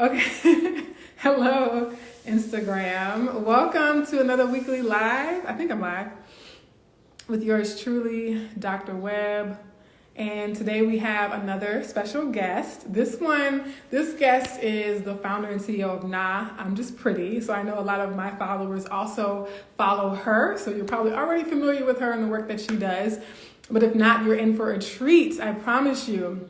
Okay. Hello, Instagram. Welcome to another weekly live. I think I'm live with yours truly, Dr. Webb. And today we have another special guest. This guest is the founder and CEO of Nah, I'm Just Pretty. So I know a lot of my followers also follow her. So you're probably already familiar with her and the work that she does. But if not, you're in for a treat, I promise you.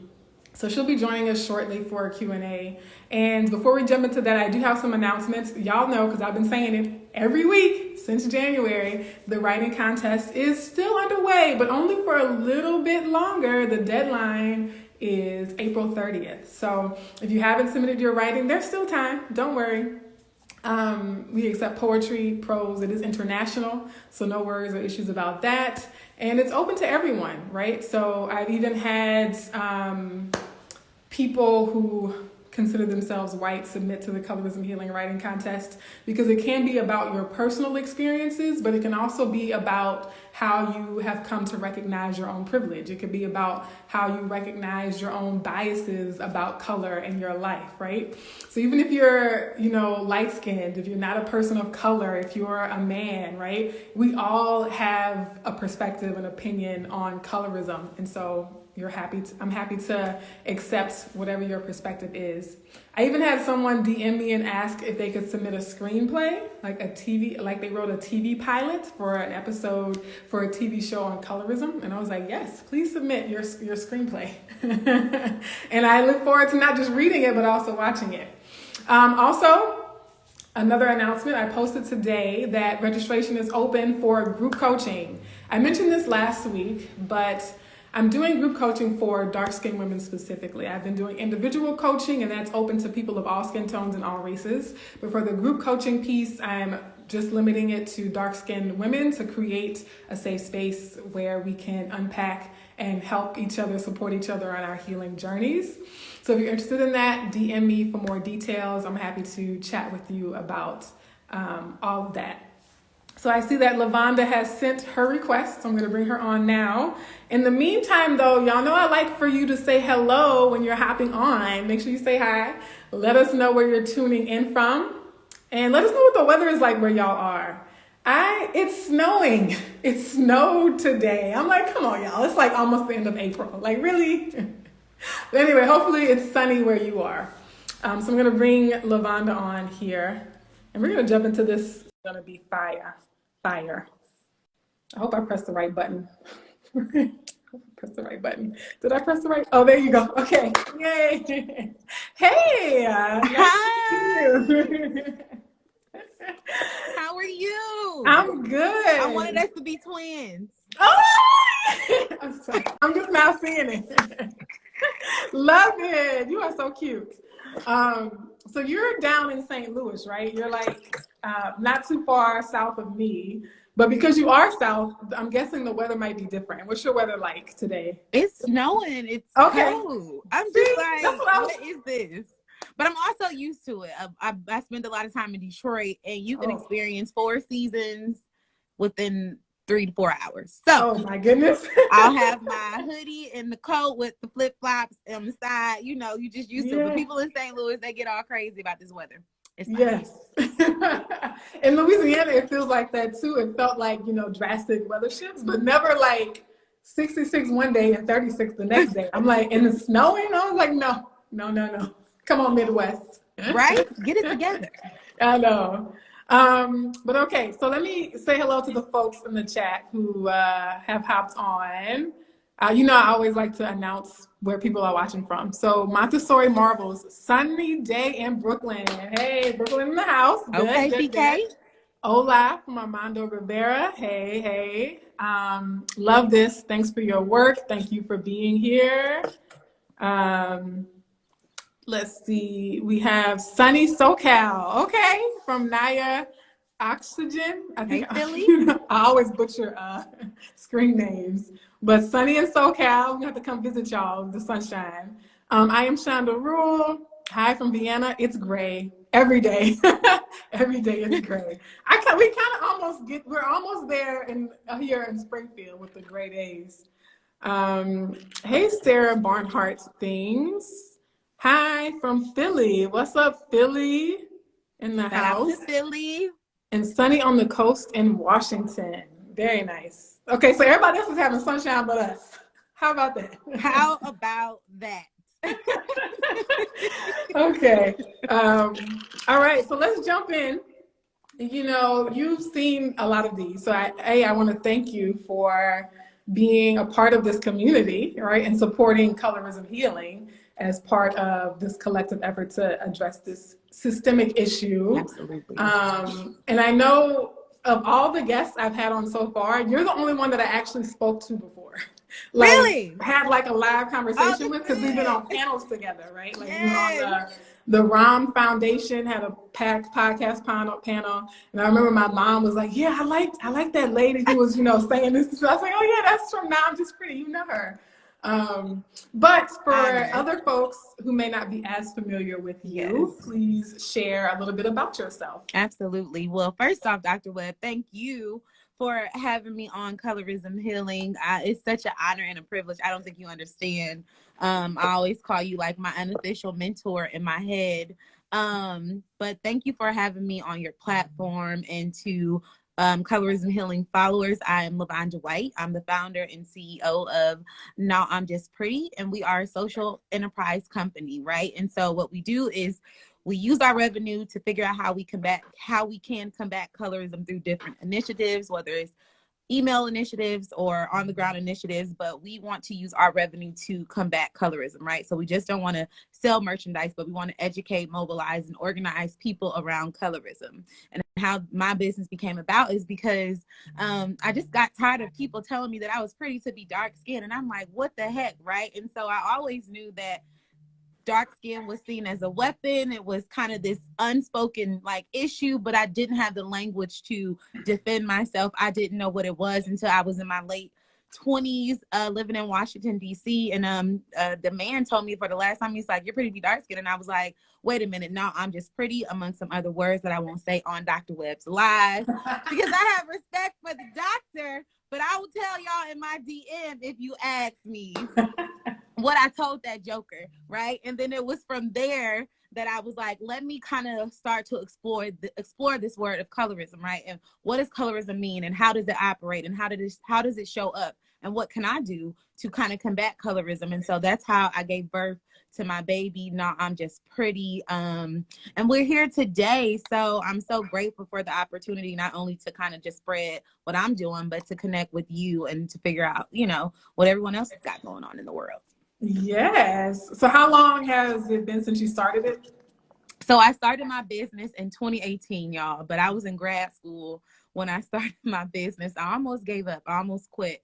So she'll be joining us shortly for a Q&A. And before we jump into that, I do have some announcements. Y'all know, because I've been saying it every week since January, the writing contest is still underway, but only for a little bit longer. The deadline is April 30th. So if you haven't submitted your writing, there's still time. Don't worry. We accept poetry, prose. It is international, so no worries or issues about that. And it's open to everyone, right? So I've even had people who consider themselves white submit to the Colorism Healing Writing Contest, because it can be about your personal experiences, but it can also be about how you have come to recognize your own privilege. It could be about how you recognize your own biases about color in your life, right? So even if you're, light-skinned, if you're not a person of color, if you're a man, right? We all have a perspective, an opinion on colorism. And so I'm happy to accept whatever your perspective is. I even had someone DM me and ask if they could submit a screenplay, like they wrote a TV pilot for an episode for a TV show on colorism. And I was like, yes, please submit your screenplay. And I look forward to not just reading it, but also watching it. Also, another announcement, I posted today that registration is open for group coaching. I mentioned this last week, but I'm doing group coaching for dark-skinned women specifically. I've been doing individual coaching, and that's open to people of all skin tones and all races. But for the group coaching piece, I'm just limiting it to dark-skinned women to create a safe space where we can unpack and help each other, support each other on our healing journeys. So if you're interested in that, DM me for more details. I'm happy to chat with you about all of that. So I see that Lavonda has sent her request, so I'm going to bring her on now. In the meantime, though, y'all know I like for you to say hello when you're hopping on. Make sure you say hi. Let us know where you're tuning in from. And let us know what the weather is like where y'all are. It's snowing. It snowed today. I'm like, come on, y'all. It's like almost the end of April. Like, really? But anyway, hopefully it's sunny where you are. So I'm going to bring Lavonda on here. And we're going to jump into this. It's going to be fire. I hope I pressed the right button. Press the right button. Did I press the right? Oh, there you go. Okay. Yay. Hey. Hi. How are you? I'm good. I wanted us to be twins. Oh! I'm sorry. I'm just now seeing it. Love it. You are so cute. So you're down in St. Louis, right? You're like not too far south of me, but because you are south, I'm guessing the weather might be different. What's your weather like today? It's snowing. It's okay. cold. I'm just like, what is this? But I'm also used to it. I spend a lot of time in Detroit, and you can experience 4 seasons within 3 to 4 hours. So, oh my goodness. I'll have my hoodie and the coat with the flip flops on the side. You just used to it. But people in St. Louis, they get all crazy about this weather. Yes. In Louisiana, it feels like that too. It felt like, drastic weather shifts, but never like 66 one day and 36 the next day. I'm like, and it's snowing? I was like, no. Come on, Midwest. Right? Get it together. I know. But okay, so let me say hello to the folks in the chat who have hopped on. I always like to announce where people are watching from. So Montessori Marvels, sunny day in Brooklyn. Hey, Brooklyn in the house. Good, okay, good, PK. Good. Hola from Armando Rivera. Hey. Love this. Thanks for your work. Thank you for being here. Let's see. We have Sunny SoCal. Okay, from Naya Oxygen. I think I always butcher screen names. But Sunny and SoCal, we have to come visit y'all in the sunshine. I am Shonda Rule. Hi from Vienna. It's gray every day. Every day it's gray. We're almost there here in Springfield with the gray days. Hey, Sarah Barnhart Things. Hi from Philly. What's up, Philly? In the Shout out to house. Philly. And sunny on the coast in Washington. Very nice. Okay, so everybody else is having sunshine but us. How about that? How about that? Okay. All right, so let's jump in. You know, you've seen a lot of these. So I want to thank you for being a part of this community, right? And supporting colorism healing as part of this collective effort to address this systemic issue. Absolutely. And I know of all the guests I've had on so far, you're the only one that I actually spoke to before. Like, really? had like a live conversation with, because we've been on panels together, right? Like we were on the ROM Foundation had a podcast panel, and I remember my mom was like, "Yeah, I like that lady who was, saying this." So I was like, "Oh yeah, that's from Now I'm Just Pretty. You know her." But for other folks who may not be as familiar with you, please share a little bit about yourself. Absolutely. Well, first off, Dr. Webb, thank you for having me on Colorism Healing. It's such an honor and a privilege. I don't think you understand. I always call you like my unofficial mentor in my head. But thank you for having me on your platform. And to Colorism Healing followers, I am Lavoughnda White. I'm the founder and CEO of Now I'm Just Pretty, and we are a social enterprise company, right? And so what we do is we use our revenue to figure out how we can combat colorism through different initiatives, whether it's email initiatives or on the ground initiatives, but we want to use our revenue to combat colorism, right? So we just don't want to sell merchandise, but we want to educate, mobilize, and organize people around colorism. And how my business became about is because I just got tired of people telling me that I was pretty to be dark skinned. And I'm like, what the heck, right? And so I always knew that dark skin was seen as a weapon. It was kind of this unspoken issue, but I didn't have the language to defend myself. I didn't know what it was until I was in my late 20s, living in Washington, D.C. And the man told me for the last time, he's like, "You're pretty to be dark skinned." And I was like, wait a minute, no, I'm just pretty, among some other words that I won't say on Dr. Webb's Live, because I have respect for the doctor, but I will tell y'all in my DM if you ask me what I told that joker, right? And then it was from there that I was like, let me kind of start to explore this word of colorism, right? And what does colorism mean, and how does it operate, and how does it show up, and what can I do to kind of combat colorism? And so that's how I gave birth to my baby. Now I'm Just Pretty, and we're here today. So I'm so grateful for the opportunity, not only to kind of just spread what I'm doing, but to connect with you and to figure out, what everyone else has got going on in the world. Yes. So how long has it been since you started it? So I started my business in 2018, y'all, but I was in grad school when I started my business. I almost gave up. I almost quit.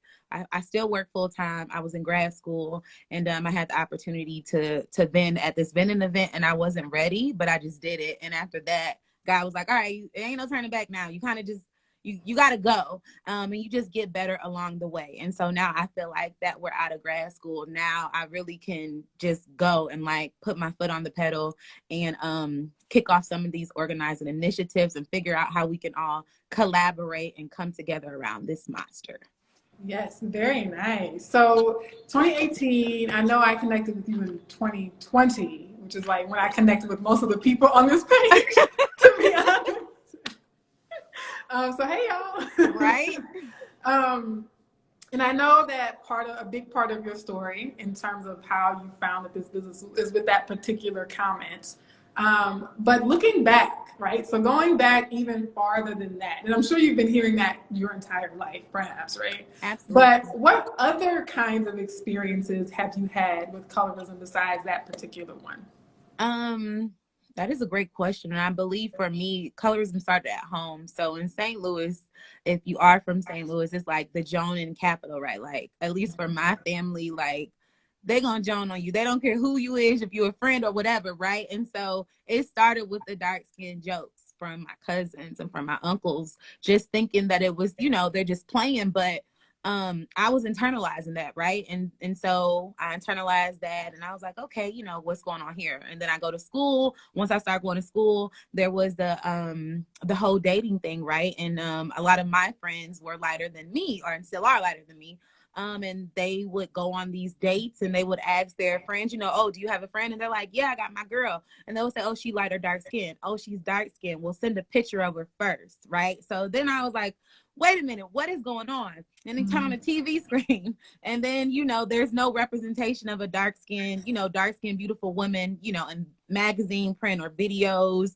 I still work full time. I was in grad school, and I had the opportunity to vend at this vending event, and I wasn't ready, but I just did it. And after that, God was like, all right, it ain't no turning back now. You kind of just you got to go, and you just get better along the way. And so now I feel like that we're out of grad school. Now I really can just go and put my foot on the pedal and kick off some of these organizing initiatives and figure out how we can all collaborate and come together around this monster. Yes, very nice. So 2018, I know I connected with you in 2020, which is when I connected with most of the people on this page, to be honest. So hey y'all. Right. And I know that a big part of your story in terms of how you found that this business is with that particular comment. But looking back, right? So going back even farther than that, and I'm sure you've been hearing that your entire life, perhaps, right? Absolutely. But what other kinds of experiences have you had with colorism besides that particular one? That is a great question. And I believe for me, colorism started at home. So in St. Louis, if you are from St. Louis, it's like the Jonin capital, right? At least for my family, they gonna Joan on you. They don't care who you is, if you're a friend or whatever, right? And so it started with the dark skin jokes from my cousins and from my uncles, just thinking that it was, they're just playing. But I was internalizing that, right? And so I internalized that, and I was like, okay, what's going on here? And then I go to school. Once I started going to school, there was the whole dating thing, right? And a lot of my friends were lighter than me, or still are lighter than me. And they would go on these dates and they would ask their friends, you know, oh, do you have a friend? And they're like, yeah, I got my girl. And they would say, oh, she light or dark skin. Oh, she's dark skin. We'll send a picture of her first, right? So then I was like, wait a minute, what is going on? And they turn on the TV screen, and then, you know, there's no representation of a dark skinned, beautiful woman, you know, in magazine, print, or videos,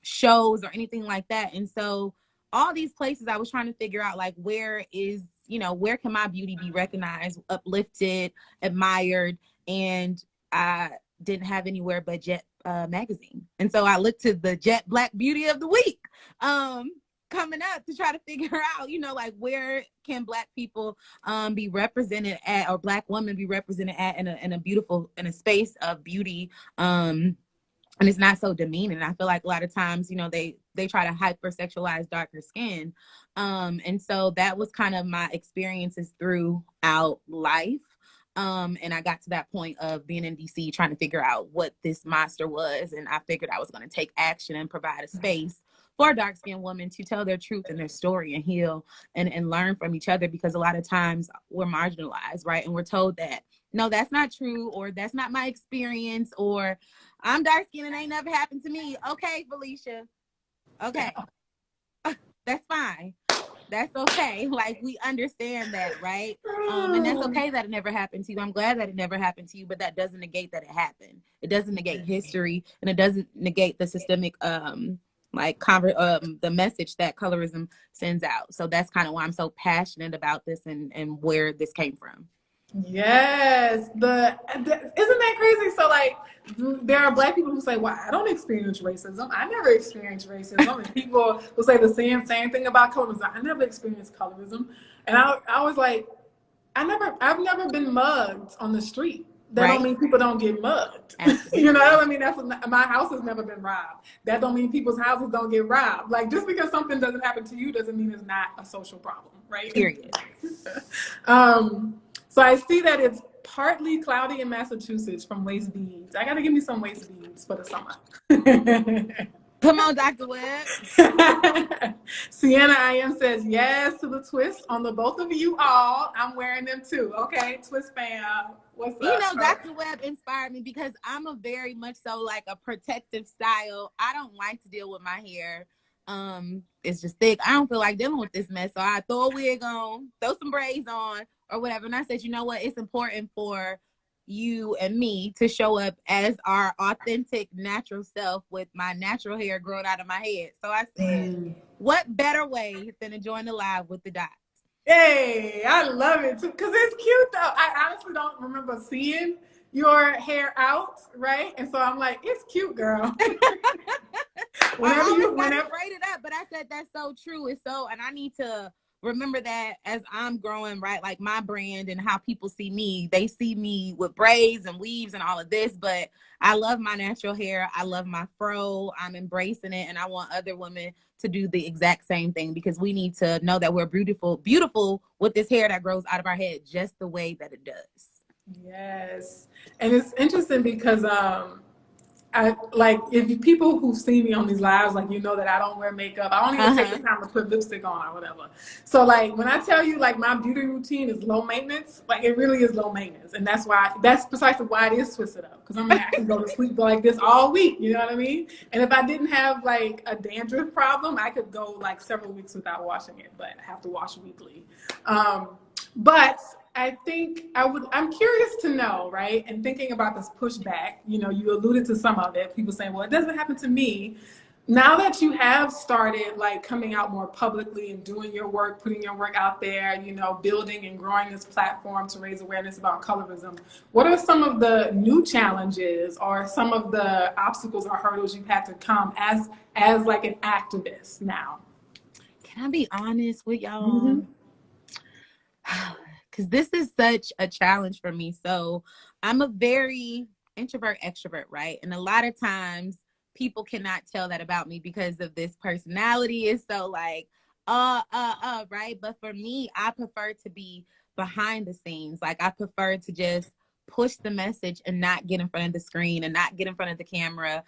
shows, or anything like that. And so all these places I was trying to figure out, like, where can my beauty be recognized, uplifted, admired? And I didn't have anywhere but Jet magazine. And so I looked to the Jet Black Beauty of the Week coming up to try to figure out, you know, like, where can Black people be represented at, or Black women be represented at, in a space of beauty, and it's not so demeaning. I feel like a lot of times, you know, they try to hypersexualize darker skin, and so that was kind of my experiences throughout life. And I got to that point of being in DC trying to figure out what this monster was, and I figured I was going to take action and provide a space for dark-skinned women to tell their truth and their story and heal and learn from each other, because a lot of times we're marginalized, right? And we're told that, no, that's not true, or that's not my experience, or I'm dark-skinned and ain't never happened to me. Okay, Felicia. Okay. That's fine. That's okay. Like, we understand that, right? And that's okay that it never happened to you. I'm glad that it never happened to you, but that doesn't negate that it happened. It doesn't negate history, and it doesn't negate the systemic the message that colorism sends out. So that's kind of why I'm so passionate about this and where this came from. Yes, isn't that crazy? So, like, there are Black people who say, well, I don't experience racism. I never experienced racism. And people will say the same thing about colorism. I never experienced colorism. And I was like, I've never been mugged on the street. That don't mean people don't get mugged. You know, I mean, my house has never been robbed. That don't mean people's houses don't get robbed. Like, just because something doesn't happen to you doesn't mean it's not a social problem, right? Period. So I see that it's partly cloudy in Massachusetts from waist beads. I got to give me some waist beads for the summer. Come on, Dr. Webb. Sienna IM says yes to the twist on the both of you all. I'm wearing them too. Okay, twist fam. What's up? You know, Dr. Webb inspired me because I'm a very much so like a protective style. I don't like to deal with my hair. It's just thick. I don't feel like dealing with this mess. So I throw a wig on, throw some braids on, or whatever. And I said, you know what? It's important for you and me to show up as our authentic natural self with my natural hair growing out of my head. So I said, what better way than to join the live with the dots? Hey, I love it too, because it's cute though. I honestly don't remember seeing your hair out, right? And so I'm like, it's cute, girl. whenever braid it up, but I said that's so true. It's so, and I need to remember that as I'm growing, right? Like my brand and how people see me, they see me with braids and weaves and all of this, but I love my natural hair. I love my fro. I'm embracing it. And I want other women to do the exact same thing, because we need to know that we're beautiful with this hair that grows out of our head, just the way that it does. Yes. And it's interesting because, I like, if people who see me on these lives, like, you know that I don't wear makeup. I don't even take the time to put lipstick on or whatever. So like, when I tell you like my beauty routine is low maintenance, like it really is low maintenance. And that's precisely why it is twisted up. Because I can go to sleep like this all week, you know what I mean? And if I didn't have like a dandruff problem, I could go like several weeks without washing it, but I have to wash weekly. But I think I'm curious to know, right? And thinking about this pushback, you know, you alluded to some of it. People saying, well, it doesn't happen to me. Now that you have started like coming out more publicly and doing your work, putting your work out there, you know, building and growing this platform to raise awareness about colorism, what are some of the new challenges or some of the obstacles or hurdles you've had to come as like an activist now? Can I be honest with y'all? Because this is such a challenge for me. So I'm a very introvert extrovert, right? And a lot of times people cannot tell that about me because of this personality is so like, right? But for me, I prefer to be behind the scenes. Like I prefer to just push the message and not get in front of the screen and not get in front of the camera.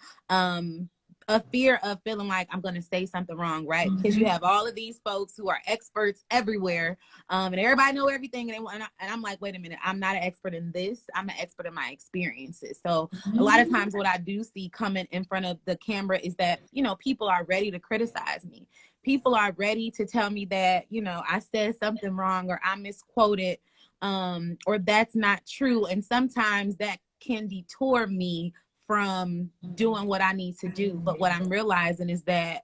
a fear of feeling like I'm going to say something wrong, right? Because you have all of these folks who are experts everywhere, and everybody know everything. And I'm like, wait a minute, I'm not an expert in this. I'm an expert in my experiences. So a lot of times what I do see coming in front of the camera is that, you know, people are ready to criticize me. People are ready to tell me that, you know, I said something wrong or I misquoted, or that's not true. And sometimes that can detour me from doing what I need to do. But what I'm realizing is that,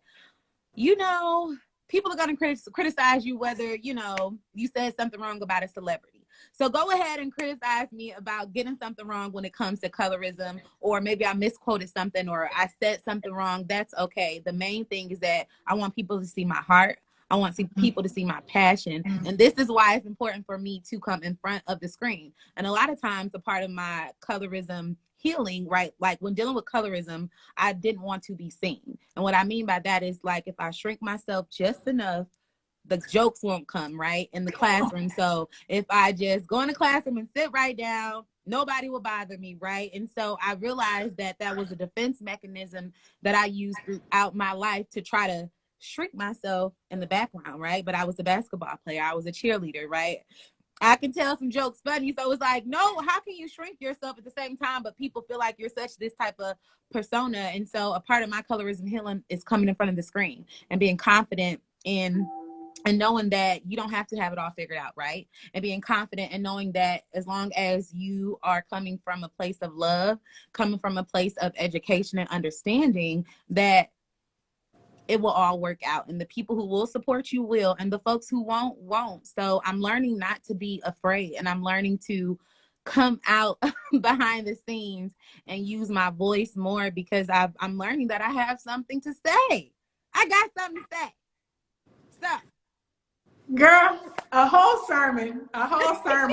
you know, people are going to criticize you whether, you know, you said something wrong about a celebrity. So go ahead and criticize me about getting something wrong when it comes to colorism, or maybe I misquoted something or I said something wrong. That's okay. The main thing is that I want people to see my heart. I want people to see my passion. And this is why it's important for me to come in front of the screen. And a lot of times a part of my colorism healing, right? Like when dealing with colorism, I didn't want to be seen. And what I mean by that is like, if I shrink myself just enough, the jokes won't come right in the classroom. So if I just go in the classroom and sit right down, nobody will bother me, right? And so I realized that that was a defense mechanism that I used throughout my life to try to shrink myself in the background, right? But I was a basketball player. I was a cheerleader, right? I can tell some jokes funny. So it's like, no, how can you shrink yourself at the same time, but people feel like you're such this type of persona? And so a part of my colorism healing is coming in front of the screen and being confident in and knowing that you don't have to have it all figured out, right? And being confident and knowing that as long as you are coming from a place of love, coming from a place of education and understanding, that it will all work out. And the people who will support you will, and the folks who won't. So I'm learning not to be afraid, and I'm learning to come out behind the scenes and use my voice more, because I'm learning that I have something to say. I got something to say. So, girl, a whole sermon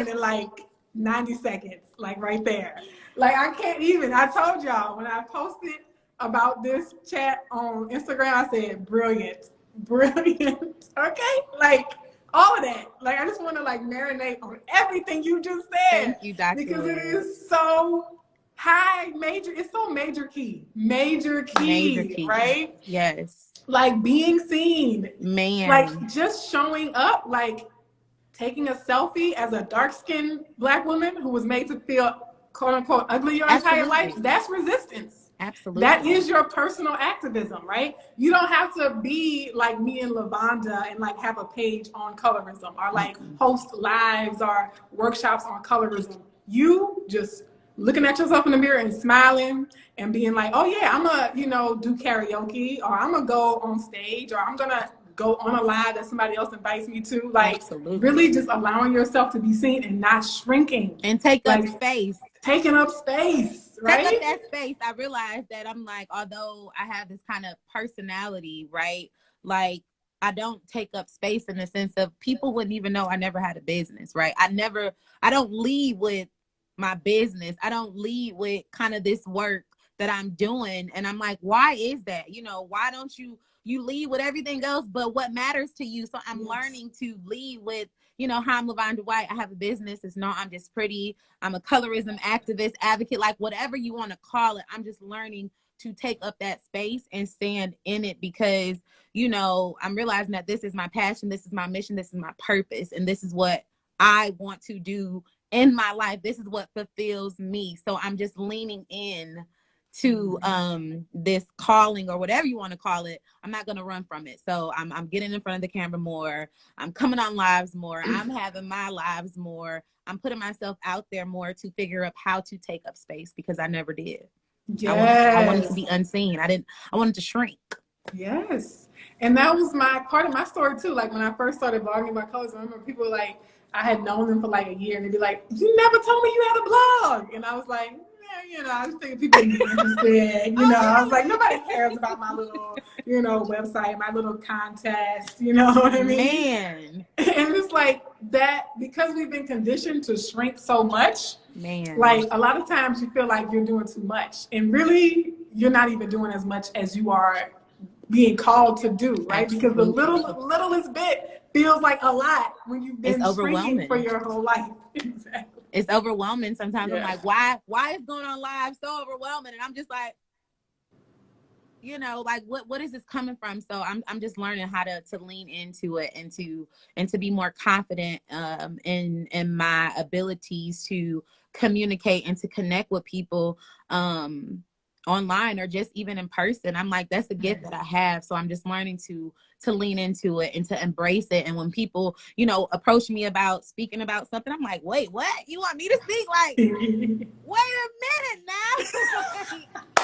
in like 90 seconds, like right there. Like I can't even. I told y'all when I posted about this chat on Instagram, I said brilliant. Okay, like all of that. Like I just want to like marinate on everything you just said. Thank you, Dr. Because it is so high, major. It's so major key, right? Yes. Like being seen, man. Like just showing up, like taking a selfie as a dark-skinned Black woman who was made to feel quote unquote ugly your entire life. That's resistance. Absolutely. That is your personal activism, right? You don't have to be like me and Lavonda and like have a page on colorism or like host lives or workshops on colorism. You just looking at yourself in the mirror and smiling and being like, oh yeah, I'm gonna, you know, do karaoke, or I'm gonna go on stage, or I'm gonna go on a live that somebody else invites me to. Like Absolutely. Really just allowing yourself to be seen and not shrinking. And take up space. Taking up space, right? Take up that space. I realized that I'm like, although I have this kind of personality, right? Like I don't take up space in the sense of people wouldn't even know I never had a business, right? I don't lead with my business. I don't lead with kind of this work that I'm doing. And I'm like, why is that? You know, why don't you lead with everything else but what matters to you? So I'm learning to lead with, you know, hi, I'm Lavoughnda White. I have a business. It's not, I'm just pretty. I'm a colorism activist, advocate, like whatever you want to call it. I'm just learning to take up that space and stand in it, because, you know, I'm realizing that this is my passion. This is my mission. This is my purpose. And this is what I want to do in my life. This is what fulfills me. So I'm just leaning in to this calling, or whatever you want to call it. I'm not going to run from it. So I'm getting in front of the camera more. I'm coming on lives more. I'm having my lives more. I'm putting myself out there more to figure out how to take up space, because I never did. Yes. I wanted to be unseen. I wanted to shrink. Yes. And that was part of my story too. Like when I first started blogging about colorism, I remember people were like, I had known them for like a year, and they'd be like, you never told me you had a blog. And I was like, you know, I just think people would be interested. You know, I was like, nobody cares about my little, you know, website, my little contest. You know what I mean? Man. And it's like that, because we've been conditioned to shrink so much. Man. Like a lot of times you feel like you're doing too much, and really you're not even doing as much as you are being called to do, right? Absolutely. Because the littlest bit feels like a lot when you've been shrinking for your whole life. Exactly. It's overwhelming. Sometimes I'm like, why is going on live so overwhelming? And I'm just like, you know, like what is this coming from? So I'm just learning how to lean into it and to be more confident in my abilities to communicate and to connect with people online or just even in person. I'm like, that's a gift that I have. So I'm just learning to lean into it and to embrace it. And when people, you know, approach me about speaking about something, I'm like, wait, what? You want me to speak? Like, wait a minute now.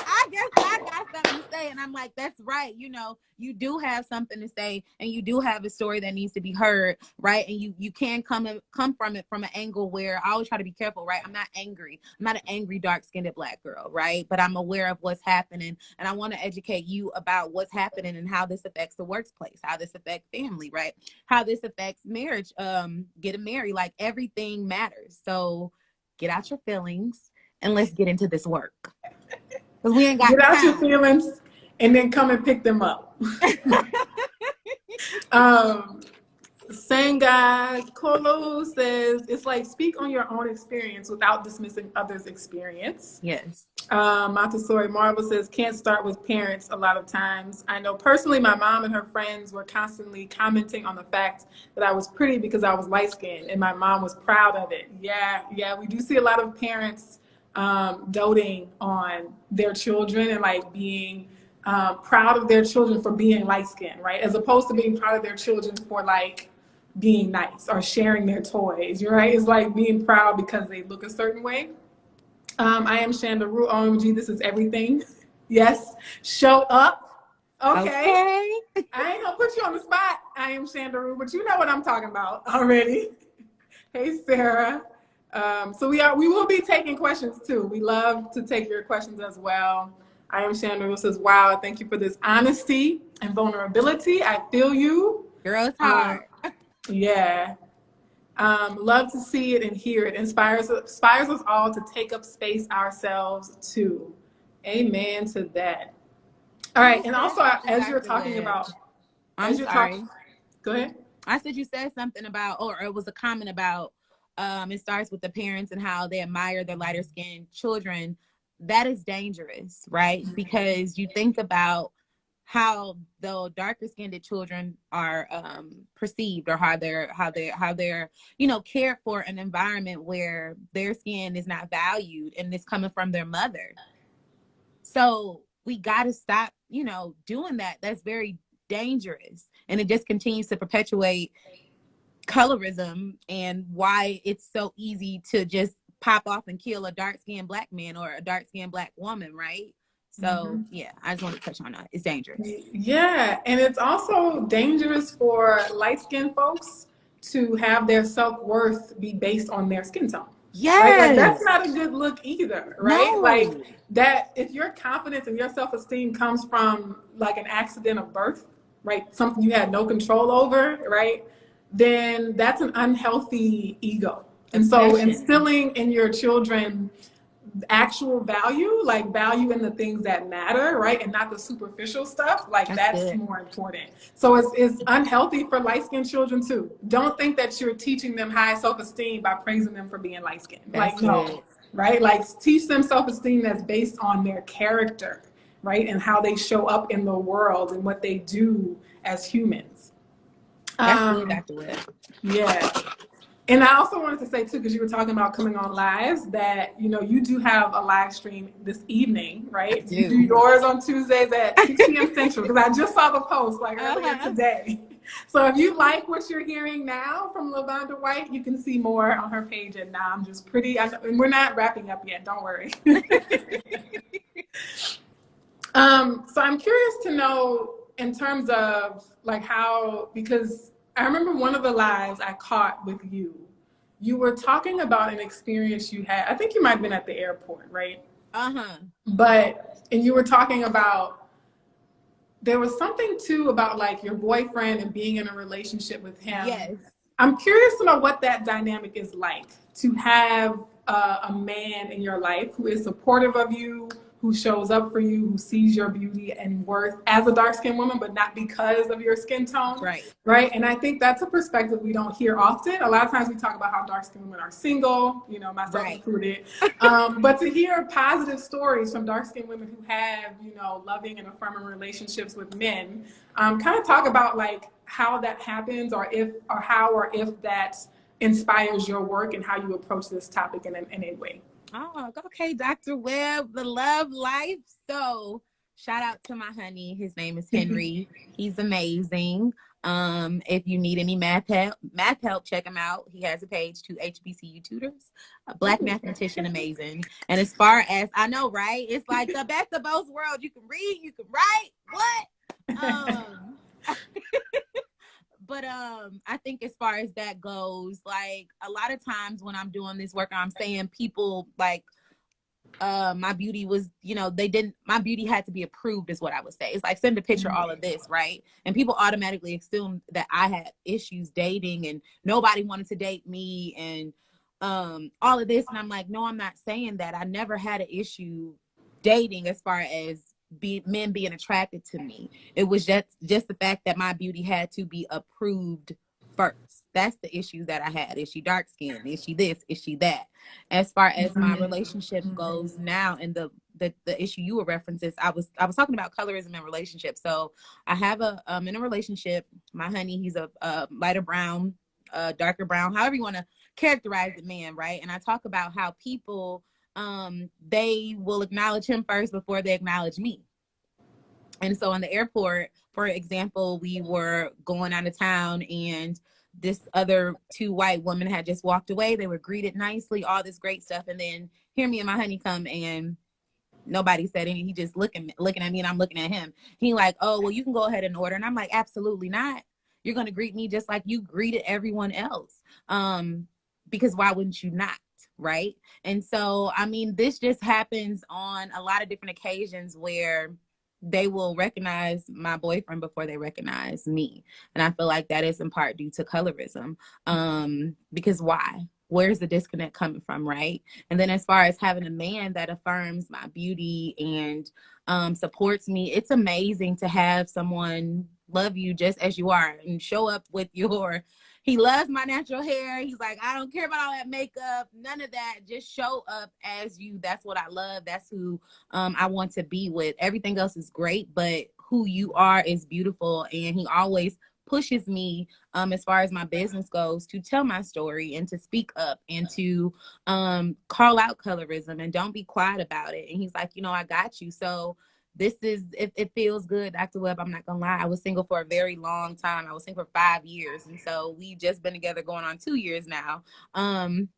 I guess I got something to say. And I'm like, that's right. You know, you do have something to say and you do have a story that needs to be heard, right? And you can come from it from an angle where I always try to be careful, right? I'm not angry. I'm not an angry, dark-skinned Black girl, right? But I'm aware of what's happening. And I want to educate you about what's happening and how this affects the workplace, how this affects family, right? How this affects marriage, getting married, like everything matters. So get out your feelings and let's get into this work. Because we ain't got Get out time. your feelings and then come and pick them up. Same guy, Colo says, it's like speak on your own experience without dismissing others' experience. Yes. Montessori Marvel says, can't start with parents a lot of times. I know personally my mom and her friends were constantly commenting on the fact that I was pretty because I was light-skinned, and my mom was proud of it. Yeah, we do see a lot of parents doting on their children and like being proud of their children for being light-skinned, right? As opposed to being proud of their children for like being nice or sharing their toys, right? It's like being proud because they look a certain way. I am Shandaru. OMG, this is everything. Yes, show up. Okay. I ain't gonna put you on the spot. I am Shandaru, but you know what I'm talking about already. Hey, Sarah. So we will be taking questions too. We love to take your questions as well. I am Shandaru says, wow, thank you for this honesty and vulnerability. I feel you. Girl, it's hard. Yeah. Love to see it and hear it. Inspires us all to take up space ourselves too. Amen to that. All right. And also, as you're talking about, go ahead. I said you said something about, or it was a comment about, it starts with the parents and how they admire their lighter skinned children. That is dangerous, right? Because you think about how the darker skinned children are perceived, or how they're you know, cared for an environment where their skin is not valued and it's coming from their mother. So we got to stop, you know, doing that. That's very dangerous, and it just continues to perpetuate colorism and why it's so easy to just pop off and kill a dark-skinned Black man or a dark-skinned Black woman, right? So, yeah, I just want to touch on that. It's dangerous. Yeah, and it's also dangerous for light-skinned folks to have their self-worth be based on their skin tone. Yes. Right? Like, that's not a good look either, right? No. Like, that if your confidence and your self-esteem comes from, like, an accident of birth, right? Something you had no control over, right? Then that's an unhealthy ego. And so instilling in your children actual value, like value in the things that matter, right? And not the superficial stuff, like that's more important. So it's unhealthy for light-skinned children too. Don't think that you're teaching them high self-esteem by praising them for being light-skinned. Like, no, right? Like, teach them self-esteem that's based on their character, right? And how they show up in the world and what they do as humans. That's good, Dr. Webb. Yeah. And I also wanted to say too, because you were talking about coming on lives, that, you know, you do have a live stream this evening, right? You do yours on Tuesdays at 6 p.m. Central, because I just saw the post like earlier today. So if you like what you're hearing now from Lavoughnda White, you can see more on her page at Now I'm Just Pretty. And we're not wrapping up yet, don't worry. So I'm curious to know, in terms of like how, because I remember one of the lives I caught with you, you were talking about an experience you had. I think you might have been at the airport, right? And you were talking about, there was something too about like your boyfriend and being in a relationship with him. Yes. I'm curious to know what that dynamic is like, to have a man in your life who is supportive of you, who shows up for you, who sees your beauty and worth as a dark-skinned woman, but not because of your skin tone. Right. And I think that's a perspective we don't hear often. A lot of times we talk about how dark-skinned women are single, you know, myself included. But to hear positive stories from dark-skinned women who have, you know, loving and affirming relationships with men, kind of talk about like how that happens, or if that inspires your work and how you approach this topic in any way. Oh, okay, Dr. Webb, the love life. So shout out to my honey. His name is Henry. He's amazing. If you need any math help, check him out. He has a page to HBCU tutors. A Black mathematician, amazing. And as far as I know, right, it's like the best of both worlds. You can read, you can write. What? But I think as far as that goes, like a lot of times when I'm doing this work, I'm saying people like my beauty was, you know, my beauty had to be approved is what I would say. It's like send a picture, all of this, right? And people automatically assume that I had issues dating and nobody wanted to date me and all of this. And I'm like, no, I'm not saying that. I never had an issue dating as far as men being attracted to me. It was just the fact that my beauty had to be approved first. That's the issue that I had. Is she dark skinned? Is she this? Is she that? As far as my relationship goes now, and the issue you were referencing, I was talking about colorism in relationships. So I have in a relationship, my honey, he's a lighter brown, darker brown, however you want to characterize the man, right? And I talk about how people they will acknowledge him first before they acknowledge me. And so in the airport, for example, we were going out of town and this other two white women had just walked away. They were greeted nicely, all this great stuff. And then here me and my honey come and nobody said anything. He just looking at me and I'm looking at him. He like, oh, well, you can go ahead and order. And I'm like, absolutely not. You're going to greet me just like you greeted everyone else. Because why wouldn't you not? Right. And so, I mean, this just happens on a lot of different occasions where they will recognize my boyfriend before they recognize me. And I feel like that is in part due to colorism. Because why? Where's the disconnect coming from, right? And then as far as having a man that affirms my beauty and supports me, it's amazing to have someone love you just as you are and show up with he loves my natural hair. He's like, I don't care about all that makeup, none of that. Just show up as you. That's what I love. That's who I want to be with. Everything else is great, but who you are is beautiful. And he always pushes me as far as my business goes to tell my story and to speak up and to call out colorism and don't be quiet about it. And he's like, you know, I got you. So this is, it feels good, Dr. Webb. I'm not gonna lie. I was single for a very long time. I was single for 5 years. And so we've just been together going on 2 years now. And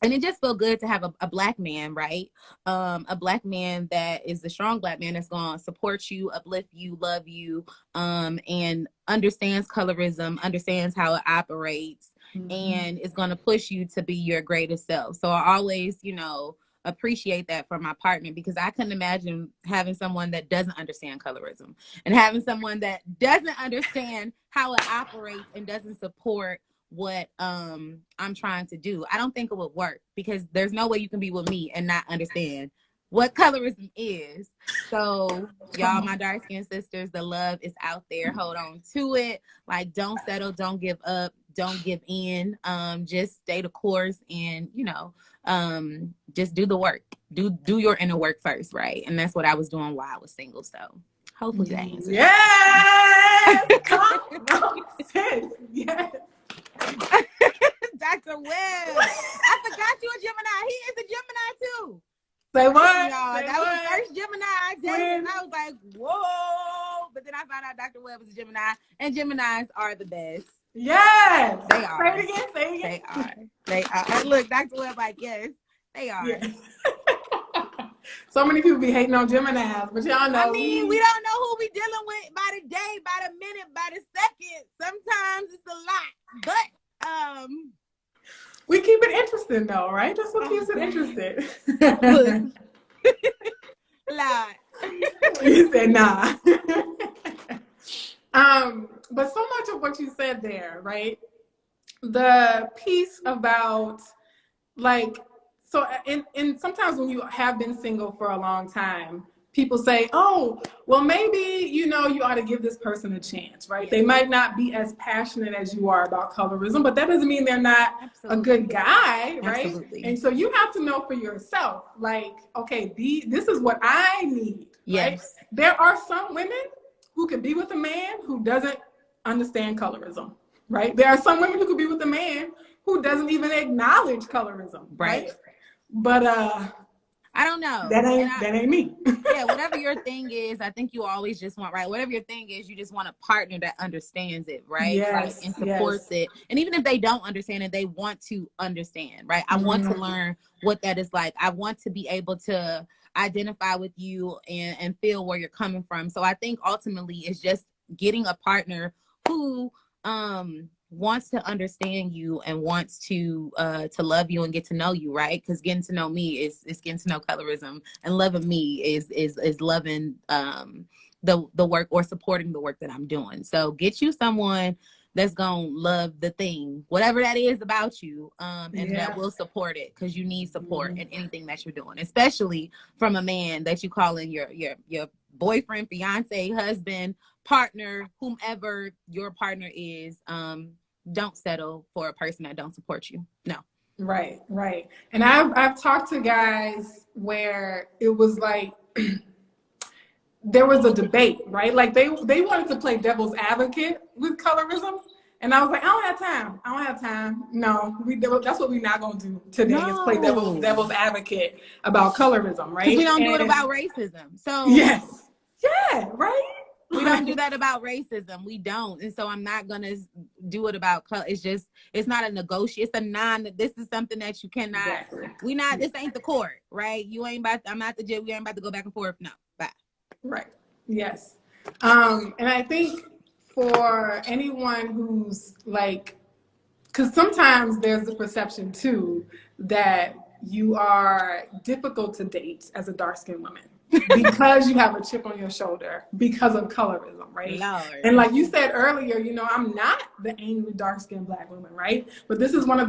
it just felt good to have a Black man, right? A Black man that is a strong Black man that's going to support you, uplift you, love you, and understands colorism, understands how it operates, and is going to push you to be your greatest self. So I always, you know, appreciate that for my partner, because I couldn't imagine having someone that doesn't understand colorism and having someone that doesn't understand how it operates and doesn't support what I'm trying to do. I don't think it would work, because there's no way you can be with me and not understand what colorism is. So y'all, my dark skinned sisters, the love is out there. Hold on to it. Like, don't settle, don't give up, don't give in. Just stay the course and, you know, just do the work. Do your inner work first, right? And that's what I was doing while I was single. So hopefully that answers. Yes! Come on, sis. Yes. Dr. Webb, I forgot you a Gemini. He is a Gemini too. Say what? That was the first Gemini I dated. I was like, whoa. But then I found out Dr. Webb is a Gemini, and Geminis are the best. Yes. They are. Say it again. Say it again. They are. And look, Dr. Webb, like, yes, they are. Yeah. So many people be hating on Geminis, but y'all know. I mean, we don't know who we dealing with by the day, by the minute, by the second. Sometimes it's a lot, but we keep it interesting though, right? That's what keeps it interesting. Lot. You said nah. But so much of what you said there, right? The piece about like, so in sometimes when you have been single for a long time, people say, oh, well, maybe, you ought to give this person a chance, right? They might not be as passionate as you are about colorism, but that doesn't mean they're not a good guy, right? Absolutely. And so you have to know for yourself, like, okay, this is what I need, right? There are some women who could be with a man who doesn't understand colorism, right? There are some women who could be with a man who doesn't even acknowledge colorism, right? But I don't know. That ain't me. Yeah, whatever your thing is, I think you always just want, right? Whatever your thing is, you just want a partner that understands it, right? Yes. And supports it. And even if they don't understand it, they want to understand, right? I want to learn what that is like. I want to be able to identify with you and feel where you're coming from. So I think ultimately it's just getting a partner who wants to understand you and wants to love you and get to know you, right? Because getting to know me is getting to know colorism, and loving me is loving the work or supporting the work that I'm doing. So get you someone that's gonna love the thing, whatever that is about you, and that will support it, because you need support in anything that you're doing, especially from a man that you calling your boyfriend, fiance, husband, partner, whomever your partner is. Don't settle for a person that don't support you. No. Right. And I've talked to guys where it was like there was a debate, right? Like they wanted to play devil's advocate with colorism, and I was like, I don't have time. No, that's what we're not gonna do today. Is play devil's advocate about colorism, right? Because we don't do it about racism. So yes, yeah, right. We don't do that about racism. We don't. And so I'm not going to do it about color. It's not a negotiation. It's this is something that you cannot, this ain't the court, right? I'm not the judge. We ain't about to go back and forth. No, bye. Right. Yes. And I think for anyone who's like, because sometimes there's the perception too that you are difficult to date as a dark-skinned woman. Because you have a chip on your shoulder because of colorism, right? Lord. And like you said earlier, I'm not the angry dark-skinned Black woman, right? But these are one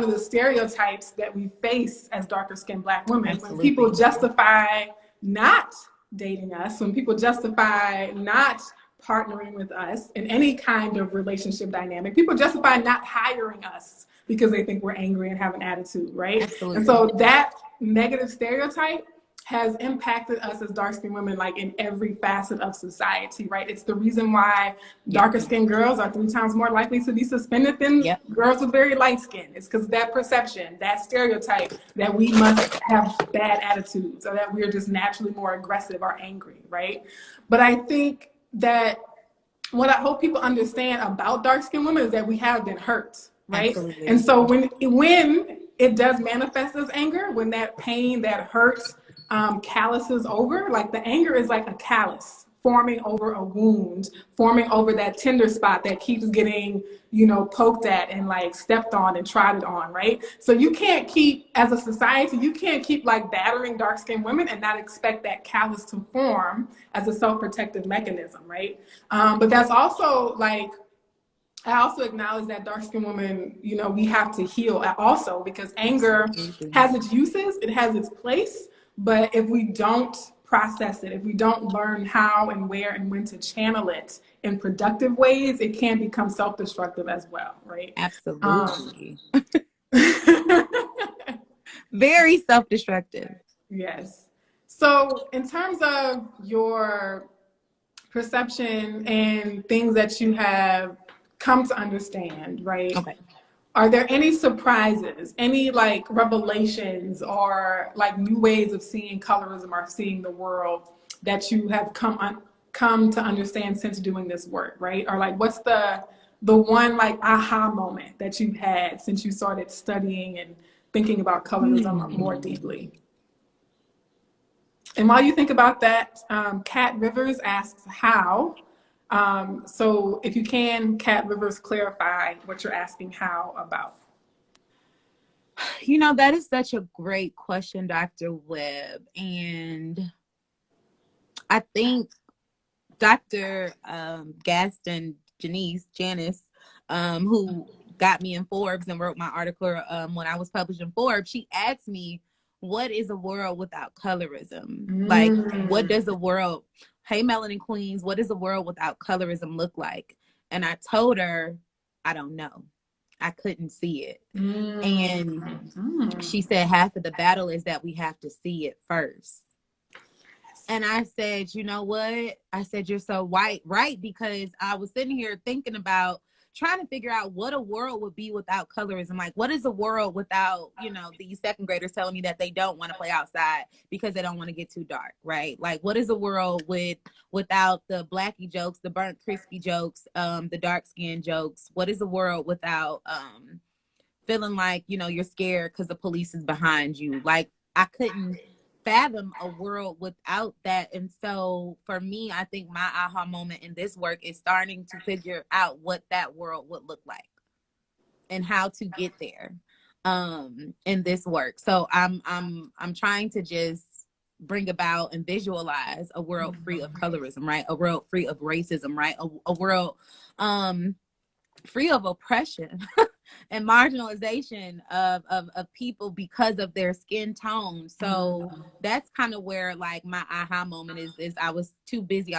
of the stereotypes that we face as darker-skinned Black women. Absolutely. When people justify not dating us, when people justify not partnering with us in any kind of relationship dynamic, people justify not hiring us because they think we're angry and have an attitude, right? Absolutely. And so that negative stereotype has impacted us as dark-skinned women, like in every facet of society, right? It's the reason why darker-skinned girls are 3 times more likely to be suspended than girls with very light skin. It's because of that perception, that stereotype that we must have bad attitudes, or that we're just naturally more aggressive or angry, right? But I think that what I hope people understand about dark-skinned women is that we have been hurt, right? Absolutely. And so when it does manifest as anger, when that pain, that hurt, calluses over, like the anger is like a callus forming over a wound, forming over that tender spot that keeps getting, poked at and like stepped on and trodden on, right? So you can't keep, as a society, like battering dark-skinned women and not expect that callus to form as a self-protective mechanism, right? But that's also like, I also acknowledge that dark-skinned women, we have to heal also, because anger has its uses, it has its place. But if we don't process it, if we don't learn how and where and when to channel it in productive ways, it can become self-destructive as well, right? Absolutely. Very self-destructive. Yes. So in terms of your perception and things that you have come to understand, right? Okay. Are there any surprises, any like revelations or like new ways of seeing colorism or seeing the world that you have come to understand since doing this work, right? Or like what's the one like aha moment that you've had since you started studying and thinking about colorism more deeply? And while you think about that, Kat Rivers asks how. So if you can, Kat Rivers, clarify what you're asking how about. That is such a great question, Dr. Webb. And I think Dr. Gaston Janice, who got me in Forbes and wrote my article when I was published in Forbes, she asked me what is a world without colorism? Like, what does a world, hey, Melanin Queens, what does a world without colorism look like? And I told her, I don't know. I couldn't see it. And she said, half of the battle is that we have to see it first. And I said, you know what? I said, you're so right, because I was sitting here thinking about trying to figure out what a world would be without colorism. Like, what is a world without, you know, these second graders telling me that they don't want to play outside because they don't want to get too dark, right? Like, what is a world without the Blackie jokes, the burnt crispy jokes, the dark skin jokes? What is a world without feeling like, you know, you're scared because the police is behind you? Like, I couldn't fathom a world without that. And so for me, I think my aha moment in this work is starting to figure out what that world would look like and how to get there in this work. So I'm trying to just bring about and visualize a world free of colorism, right? A world free of racism, right? A world free of oppression and marginalization of people because of their skin tone. So that's kind of where like my aha moment is I was too busy.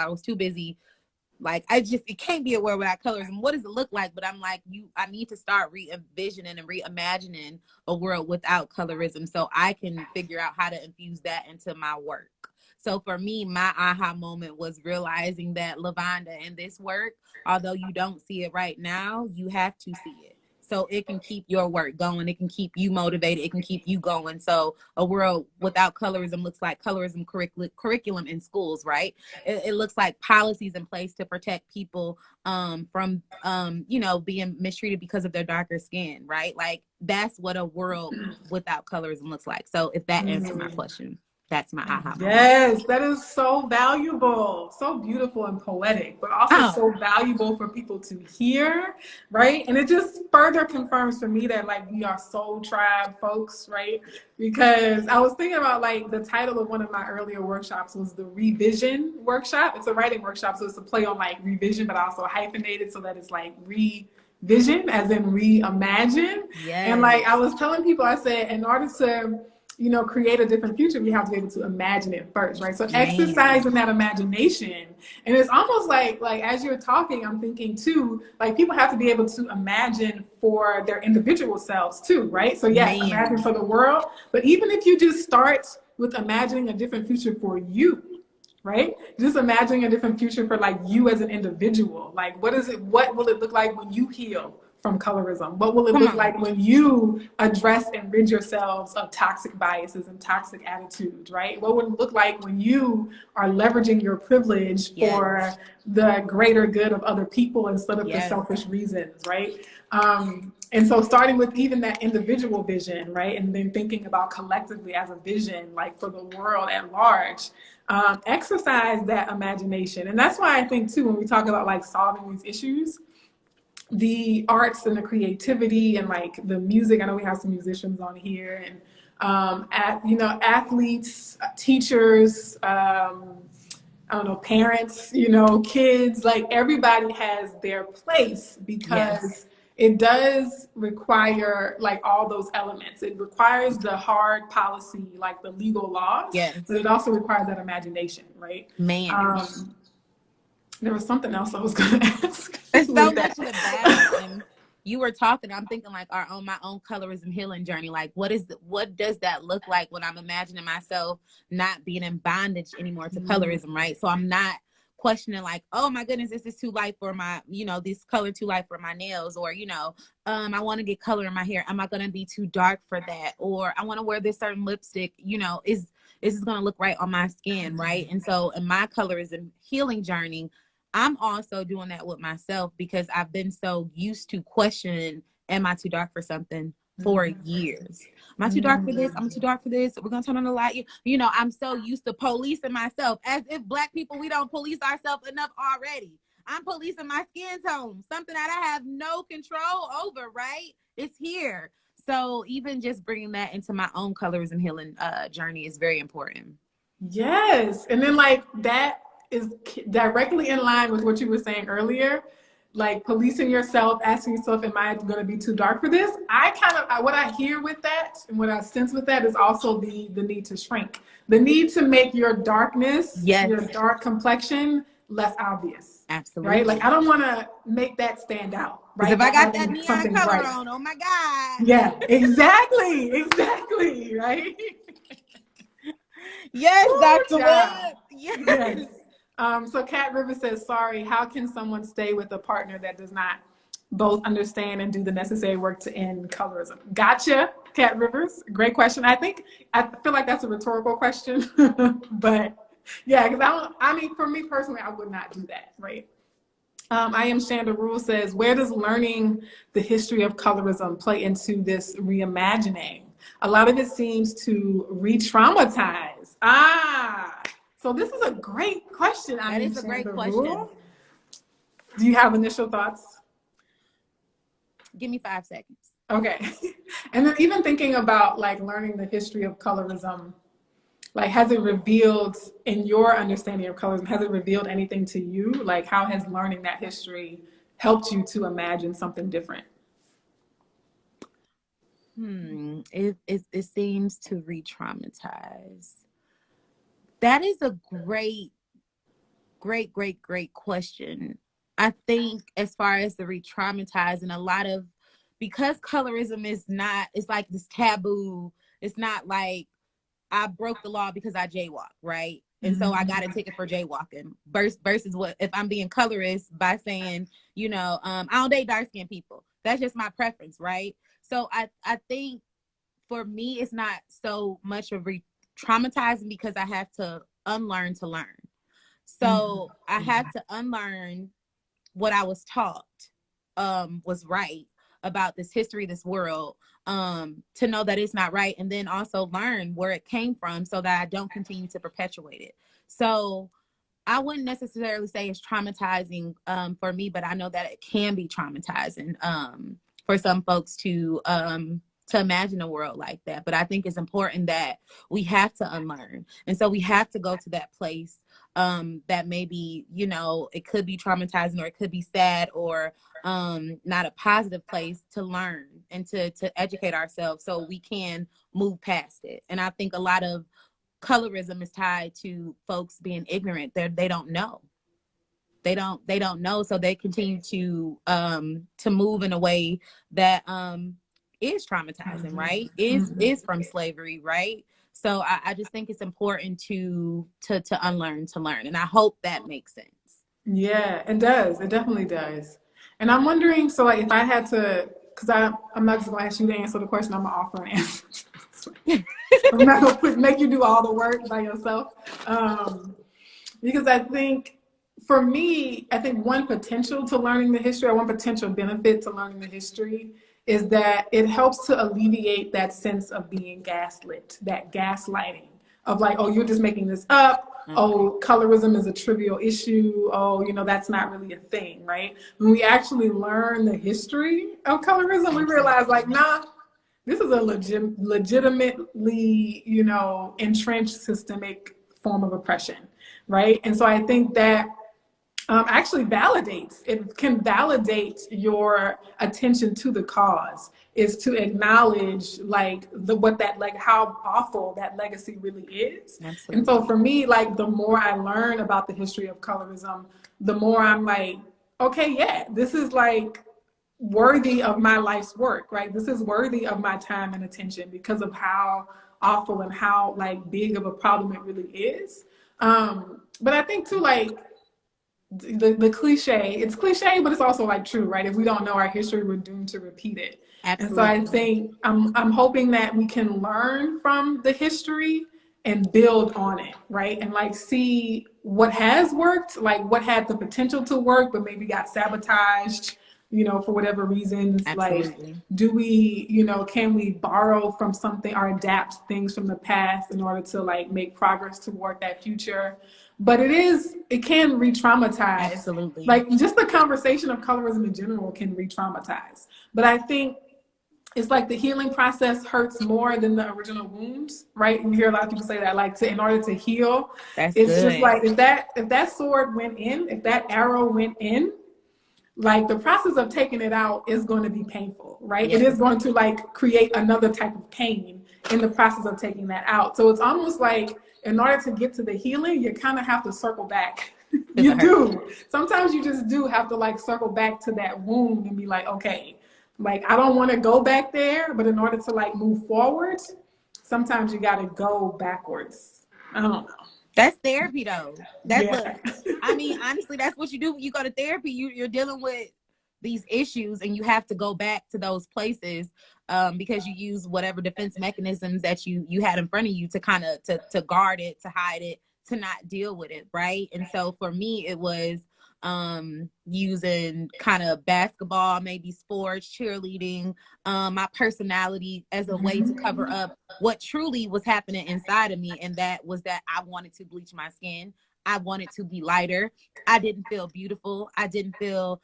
Like, it can't be a world without colorism. What does it look like? But I'm like, I need to start re-envisioning and reimagining a world without colorism so I can figure out how to infuse that into my work. So for me, my aha moment was realizing that Lavoughnda in this work, although you don't see it right now, you have to see it. So it can keep your work going. It can keep you motivated. It can keep you going. So a world without colorism looks like colorism curriculum in schools, right? It looks like policies in place to protect people from, you know, being mistreated because of their darker skin, right? Like, that's what a world without colorism looks like. So if that answers my question. That's my aha moment. Yes, that is so valuable, so beautiful and poetic, but also so valuable for people to hear, right? And it just further confirms for me that like we are soul tribe folks, right? Because I was thinking about like the title of one of my earlier workshops was the revision workshop. It's a writing workshop, so it's a play on like revision, but also hyphenated so that it's like revision as in reimagine. Yes. And like I was telling people, I said, in order to create a different future, we have to be able to imagine it first, right? So exercising that imagination. And it's almost like as you're talking, I'm thinking too, like people have to be able to imagine for their individual selves too, right? So yes, imagine for the world. But even if you just start with imagining a different future for you, right? Just imagining a different future for like you as an individual. Like what will it look like when you heal from colorism? What will it look like when you address and rid yourselves of toxic biases and toxic attitudes, right? What would it look like when you are leveraging your privilege for the greater good of other people instead of for selfish reasons, right? And so starting with even that individual vision, right? And then thinking about collectively as a vision, like for the world at large, exercise that imagination. And that's why I think too, when we talk about like solving these issues, the arts and the creativity and like the music, I know we have some musicians on here, and athletes, teachers, I don't know, parents, kids, like everybody has their place because it does require like all those elements. It requires the hard policy, like the legal laws, but it also requires that imagination, right? There was something else I was going to ask. It's so much of the battle. And you were talking, I'm thinking like my own colorism healing journey. Like what does that look like when I'm imagining myself not being in bondage anymore to colorism, right? So I'm not questioning like, oh my goodness, this is too light for my, this color too light for my nails, or, I want to get color in my hair. Am I going to be too dark for that? Or I want to wear this certain lipstick, is this going to look right on my skin, right? And so in my colorism healing journey, I'm also doing that with myself because I've been so used to questioning, am I too dark for something for years? Am I too dark for this? I'm too dark for this. We're going to turn on the light. I'm so used to policing myself as if Black people, we don't police ourselves enough already. I'm policing my skin tone, something that I have no control over, right? It's here. So even just bringing that into my own colorism healing journey is very important. Yes. And then like that is directly in line with what you were saying earlier, like policing yourself, asking yourself, am I going to be too dark for this? What I hear with that and what I sense with that is also the need to shrink, the need to make your darkness, your dark complexion less obvious. Absolutely. Right? Like I don't want to make that stand out. Right? If I got that neon color on, oh my God. Yeah, exactly. Right? Yes, Dr. Webb. Yes. So Kat Rivers says, sorry, how can someone stay with a partner that does not both understand and do the necessary work to end colorism? Gotcha, Kat Rivers. Great question. I feel like that's a rhetorical question, but yeah, because for me personally, I would not do that, right? I am Shanda Rule says, where does learning the history of colorism play into this reimagining? A lot of it seems to re-traumatize. So this is a great question. That is a great question. Do you have initial thoughts? Give me 5 seconds. Okay. And then even thinking about like learning the history of colorism, like has it revealed in your understanding of colorism, has it revealed anything to you? Like how has learning that history helped you to imagine something different? It seems to re-traumatize. That is a great question. I think as far as the re-traumatizing, a lot of, because colorism is not, it's like this taboo. It's not like I broke the law because I jaywalked, right? And so I got a ticket for jaywalking versus what if I'm being colorist by saying, I don't date dark-skinned people. That's just my preference, right? So I think for me, it's not so much of traumatizing because I have to unlearn to learn. So I had to unlearn what I was taught was right about this history, this world, to know that it's not right, and then also learn where it came from so that I don't continue to perpetuate it. So I wouldn't necessarily say it's traumatizing for me, but I know that it can be traumatizing for some folks to imagine a world like that. But I think it's important that we have to unlearn. And so we have to go to that place that maybe, it could be traumatizing or it could be sad or not a positive place to learn and to educate ourselves so we can move past it. And I think a lot of colorism is tied to folks being ignorant. They don't know. They don't know. So they continue to move in a way that is traumatizing, right? Is from slavery, right? So I just think it's important to unlearn to learn. And I hope that makes sense. Yeah, it does. It definitely does. And I'm wondering, so like if I had to, because I'm not just going to ask you to answer the question, I'm going to offer an answer. I'm not going to make you do all the work by yourself. Because I think, for me, I think one potential to learning the history, or one potential benefit to learning the history, is that it helps to alleviate that sense of being gaslit, that gaslighting of like, oh, you're just making this up. Oh, colorism is a trivial issue. Oh, that's not really a thing, right? When we actually learn the history of colorism, we realize like, nah, this is a legitimately, entrenched systemic form of oppression, right? And so I think that actually validates, it can validate your attention to the cause, is to acknowledge like how awful that legacy really is. Absolutely. And so for me, like the more I learn about the history of colorism, the more I'm like, okay, yeah, this is like worthy of my life's work, right? This is worthy of my time and attention because of how awful and how like big of a problem it really is. But I think too, like, the cliche, it's cliche, but it's also like true, right? If we don't know our history, we're doomed to repeat it. Absolutely. And so I think I'm hoping that we can learn from the history and build on it, right? And like see what has worked, like what had the potential to work, but maybe got sabotaged, for whatever reasons. Absolutely. Like, do we, can we borrow from something or adapt things from the past in order to like make progress toward that future? But it can re-traumatize. Absolutely. Like just the conversation of colorism in general can re-traumatize. But I think it's like the healing process hurts more than the original wounds, right? You hear a lot of people say that, like in order to heal, it's good. Just like if that sword went in, if that arrow went in, like the process of taking it out is going to be painful, right? Yes. It is going to like create another type of pain in the process of taking that out. So it's almost like in order to get to the healing, you kind of have to circle back. You do. Sometimes you just do have to like circle back to that wound and be like, okay, like I don't want to go back there, but in order to like move forward, sometimes you got to go backwards. I don't know. That's therapy though. That's look, I mean, honestly, that's what you do when you go to therapy. You're dealing with these issues and you have to go back to those places because you use whatever defense mechanisms that you had in front of you to kind of to guard it, to hide it, to not deal with it, right? And so for me, it was using kind of basketball, maybe sports, cheerleading, my personality as a way to cover up what truly was happening inside of me. And that was that I wanted to bleach my skin. I wanted to be lighter. I didn't feel beautiful. I didn't feel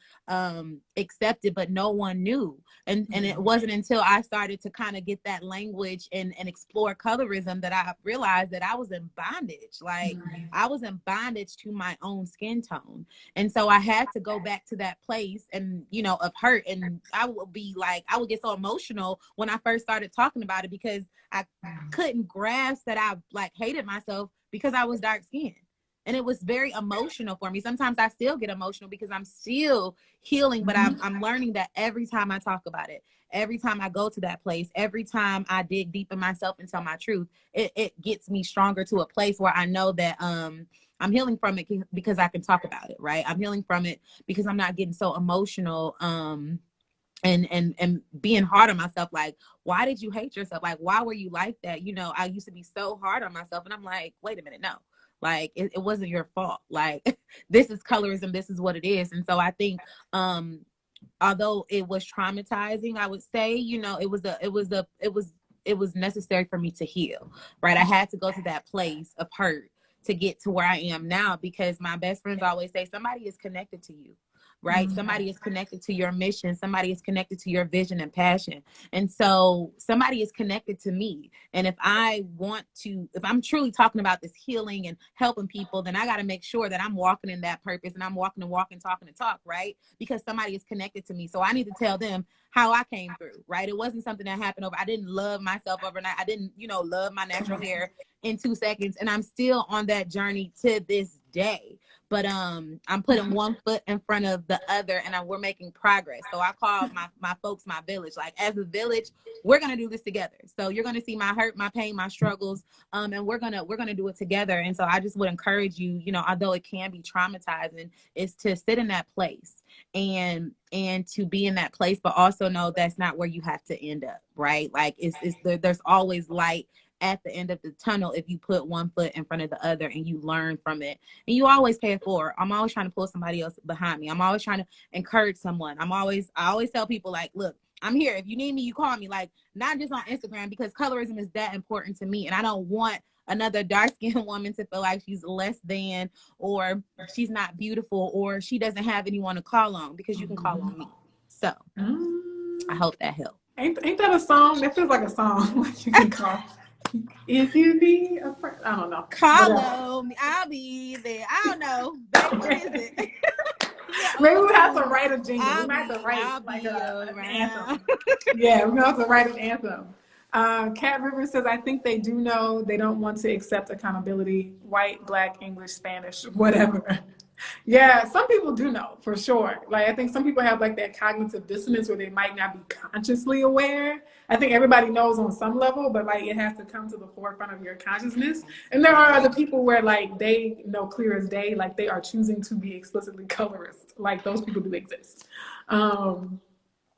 accepted, but no one knew. And it wasn't until I started to kind of get that language and explore colorism that I realized that I was in bondage. Like I was in bondage to my own skin tone. And so I had to go back to that place and, you know, of hurt. And I would be like, I would get so emotional when I first started talking about it because I couldn't grasp that I like hated myself because I was dark skinned. And it was very emotional for me. Sometimes I still get emotional because I'm still healing, but I'm learning that every time I talk about it, every time I go to that place, every time I dig deep in myself and tell my truth, it gets me stronger to a place where I know that I'm healing from it because I can talk about it, right? I'm healing from it because I'm not getting so emotional and being hard on myself. Like, why did you hate yourself? Like, why were you like that? You know, I used to be so hard on myself and I'm like, wait a minute, no. Like it wasn't your fault. Like this is colorism. This is what it is. And so I think, although it was traumatizing, I would say, you know, it was necessary for me to heal. Right. I had to go to that place of hurt to get to where I am now, because my best friends always say somebody is connected to you. Right. Somebody is connected to your mission. Somebody is connected to your vision and passion. And so somebody is connected to me. And if I'm truly talking about this healing and helping people, then I got to make sure that I'm walking in that purpose and I'm walking and walking, talking and talk, right? Because somebody is connected to me. So I need to tell them how I came through, right? It wasn't something that happened I didn't love myself overnight. I didn't, love my natural hair in 2 seconds. And I'm still on that journey to this day. But I'm putting one foot in front of the other and we're making progress. So I call my folks my village. Like as a village, we're gonna do this together. So you're gonna see my hurt, my pain, my struggles, and we're gonna do it together. And so I just would encourage you, although it can be traumatizing, is to sit in that place and to be in that place, but also know that's not where you have to end up, right? Like there's always light at the end of the tunnel if you put one foot in front of the other and you learn from it, and you always pay it forward. I'm always trying to pull somebody else behind me. I'm always trying to encourage someone. I always tell people, like, look, I'm here. If you need me, you call me. Like, not just on Instagram, because colorism is that important to me, and I don't want another dark-skinned woman to feel like she's less than, or she's not beautiful, or she doesn't have anyone to call on, because you can call on me. So I hope that helped. Ain't that a song? That feels like a song. Like you can call. If you be a friend, I don't know. Call me, I'll be there. I don't know. Babe, what is it? Maybe we have to write a jingle. We might have to write like an anthem. Yeah, we're going to have to write an anthem. Cat River says, I think they do know they don't want to accept accountability. White, Black, English, Spanish, whatever. Yeah, some people do know for sure. Like, I think some people have like that cognitive dissonance where they might not be consciously aware. I think everybody knows on some level, but like it has to come to the forefront of your consciousness. And there are other people where like they know clear as day, like they are choosing to be explicitly colorist. Like those people do exist.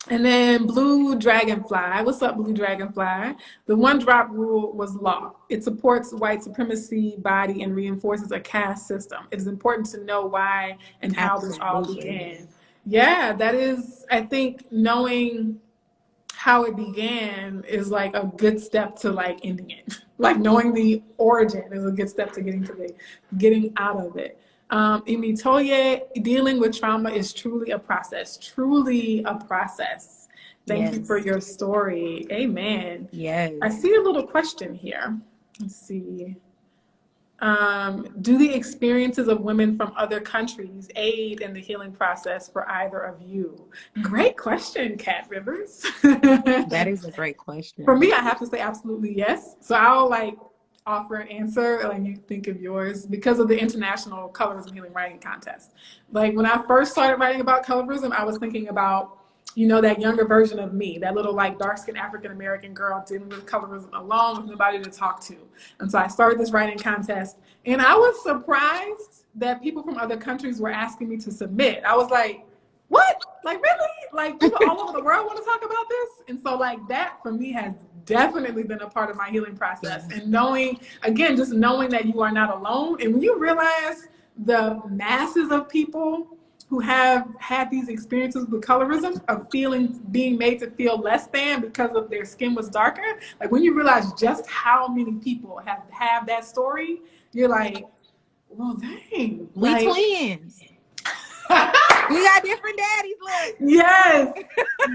And then Blue Dragonfly. What's up, Blue Dragonfly? The one drop rule was law. It supports white supremacy body and reinforces a caste system. It is important to know why and how this all began. Yeah, that is, I think, knowing how it began is like a good step to like ending it. Like knowing the origin is a good step to getting out of it. Imitoye, dealing with trauma is truly a process. Thank you for your story. Amen. Yes. I see a little question here. Let's see. Do the experiences of women from other countries aid in the healing process for either of you? Great question, Kat Rivers. That is a great question. For me, I have to say absolutely yes. So I'll like offer an answer and you think of yours because of the International Colorism Healing Writing Contest. Like when I first started writing about colorism, I was thinking about, you know, that younger version of me, that little like dark-skinned African-American girl dealing with colorism alone with nobody to talk to. And so I started this writing contest and I was surprised that people from other countries were asking me to submit. I was like, what? Like, really? Like, people all over the world want to talk about this? And so, like, that for me has definitely been a part of my healing process. And knowing, again, just knowing that you are not alone. And when you realize the masses of people who have had these experiences with colorism, of feeling, being made to feel less than because of their skin was darker, like, when you realize just how many people have that story, you're like, well, dang. We like, twins. We got different daddies, look. Yes,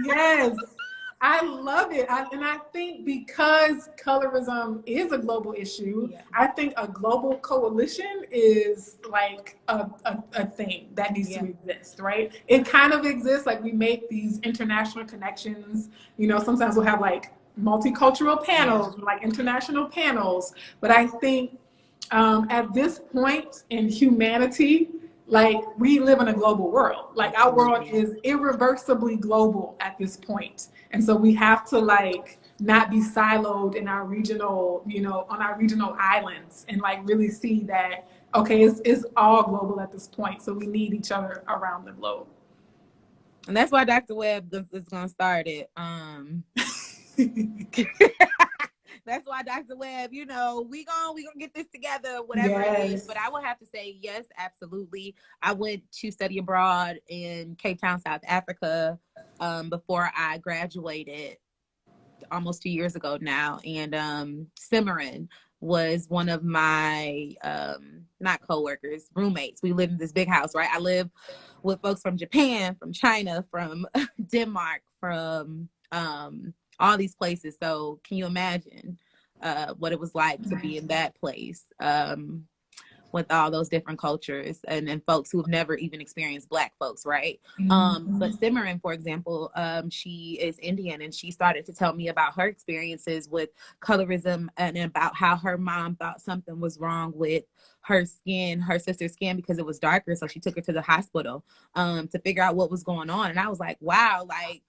yes. I love it. And I think because colorism is a global issue, I think a global coalition is like a thing that needs to exist, right? It kind of exists, like we make these international connections. You know, sometimes we'll have like multicultural panels, like international panels. But I think at this point in humanity, like we live in a global world. Like our world is irreversibly global at this point. And so we have to like not be siloed in our regional, you know, on our regional islands and like really see that, okay, it's all global at this point. So we need each other around the globe. And that's why Dr. Webb is going to start it. That's why Dr. Webb, you know, we gonna get this together, whatever it is. But I will have to say, yes, absolutely. I went to study abroad in Cape Town, South Africa, before I graduated almost 2 years ago now. And Cimarron was one of my not co-workers, roommates. We lived in this big house, right? I live with folks from Japan, from China, from Denmark, from all these places. So can you imagine what it was like to be in that place with all those different cultures and folks who have never even experienced Black folks, right? But Cimarron, for example, she is Indian, and she started to tell me about her experiences with colorism and about how her mom thought something was wrong with her skin, her sister's skin, because it was darker. So she took her to the hospital to figure out what was going on. And I was like, wow, like,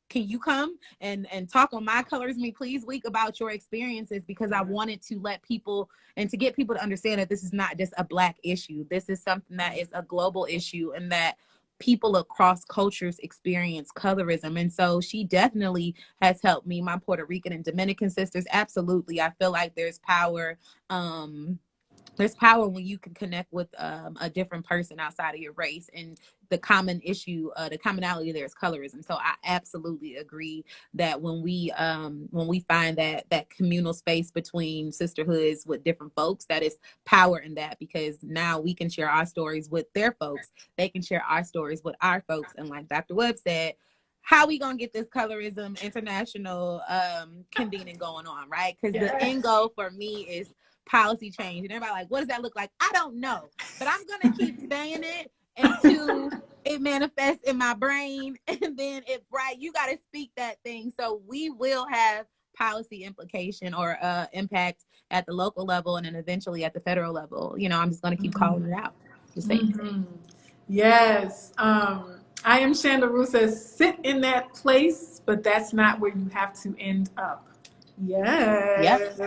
can you come and talk on my Colors Me Please week about your experiences? Because I wanted to let people and to get people to understand that this is not just a Black issue. This is something that is a global issue and that people across cultures experience colorism. And so she definitely has helped me. My Puerto Rican and Dominican sisters, absolutely. I feel like there's power. There's power when you can connect with a different person outside of your race, and the common issue, the commonality there is colorism. So I absolutely agree that when we find that communal space between sisterhoods with different folks, that is power in that, because now we can share our stories with their folks. They can share our stories with our folks. And like Dr. Webb said, how we gonna get this colorism international convening going on, right? Because the end goal for me is policy change. And everybody like, what does that look like? I don't know, but I'm gonna keep saying it until it manifests in my brain. And then if you got to speak that thing. So we will have policy implication or impact at the local level, and then eventually at the federal level. You know, I'm just gonna keep calling it out. Just saying. Yes. I am Chandaru says, sit in that place, but that's not where you have to end up. Yes. Yep.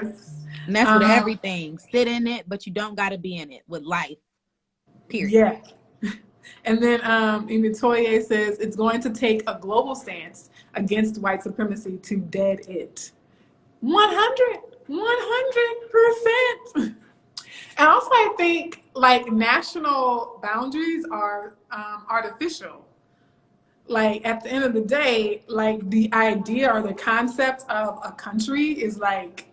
And that's with everything. Sit in it, but you don't got to be in it with life. Period. Yeah. And then Imitoye says, it's going to take a global stance against white supremacy to dead it. 100%. And also I think like national boundaries are artificial. Like at the end of the day, like the idea or the concept of a country is like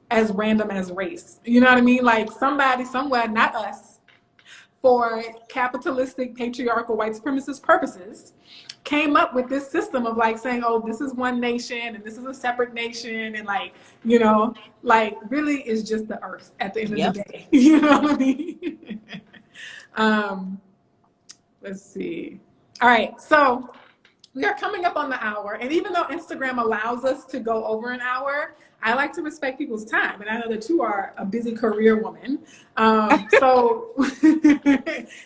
as random as race. You know what I mean? Like somebody somewhere, not us, for capitalistic, patriarchal, white supremacist purposes, came up with this system of like saying, oh, this is one nation and this is a separate nation, and like, you know, like really is just the earth at the end of the day. You know what I mean? Let's see. All right, so we are coming up on the hour, and even though Instagram allows us to go over an hour, I like to respect people's time, and I know that you are a busy career woman. So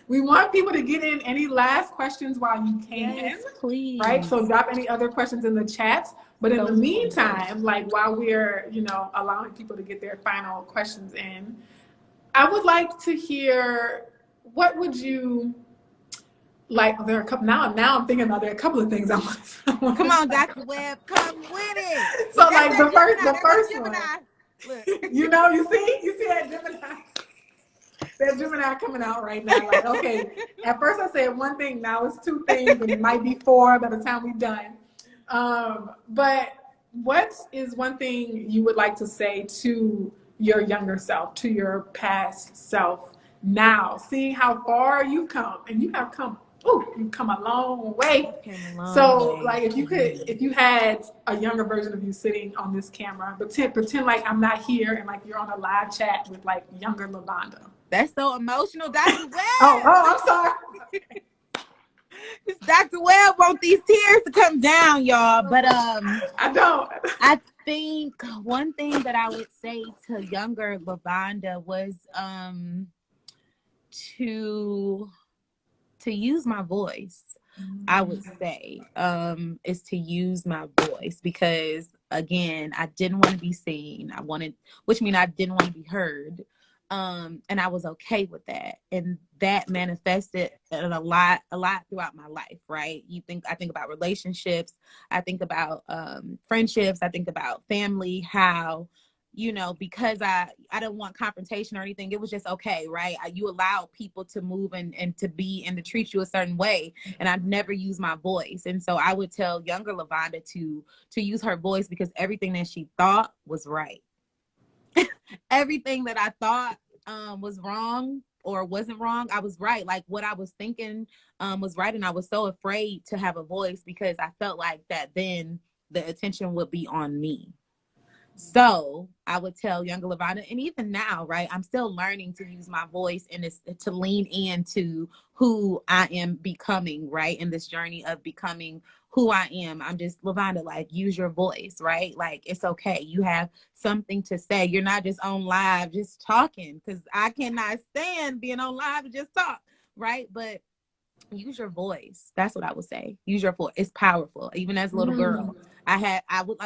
we want people to get in any last questions while you can. Yes, please. Right? So drop any other questions in the chat. But in the meantime, like while we're, you know, allowing people to get their final questions in, I would like to hear, what would you like? There are a couple now. I'm thinking about there are a couple of things I want. Come on, Dr. Webb, come with it. So like the first one. Look. You know, you see that Gemini coming out right now. Like, okay, at first I said one thing, now it's two things, and it might be four by the time we're done. But what is one thing you would like to say to your younger self, to your past self now, seeing how far you've come, and you have come, you've come a long way. So like if you had a younger version of you sitting on this camera, pretend like I'm not here and like you're on a live chat with like younger Lavonda. That's so emotional, Dr. Webb. I'm sorry. Dr. Webb want these tears to come down, y'all. But I don't. I think one thing that I would say to younger Lavonda was to use my voice. I would say is to use my voice, because again, I didn't want to be seen. Which means I didn't want to be heard. And I was okay with that. And that manifested a lot throughout my life, right? I think about relationships, I think about friendships, I think about family, how, you know, because I don't want confrontation or anything. It was just okay, right? You allow people to move and to be and to treat you a certain way. And I've never used my voice. And so I would tell younger Lavonda to use her voice, because everything that she thought was right. Everything that I thought was wrong or wasn't wrong, I was right. Like what I was thinking was right. And I was so afraid to have a voice, because I felt like that then the attention would be on me. So I would tell younger Lavonda, and even now, right, I'm still learning to use my voice and to lean into who I am becoming, right, in this journey of becoming who I am. I'm just, Lavonda, like, use your voice, right? Like, it's okay. You have something to say. You're not just on live just talking, because I cannot stand being on live and just talk, right? But use your voice. That's what I would say. Use your voice. It's powerful. Even as a little girl, I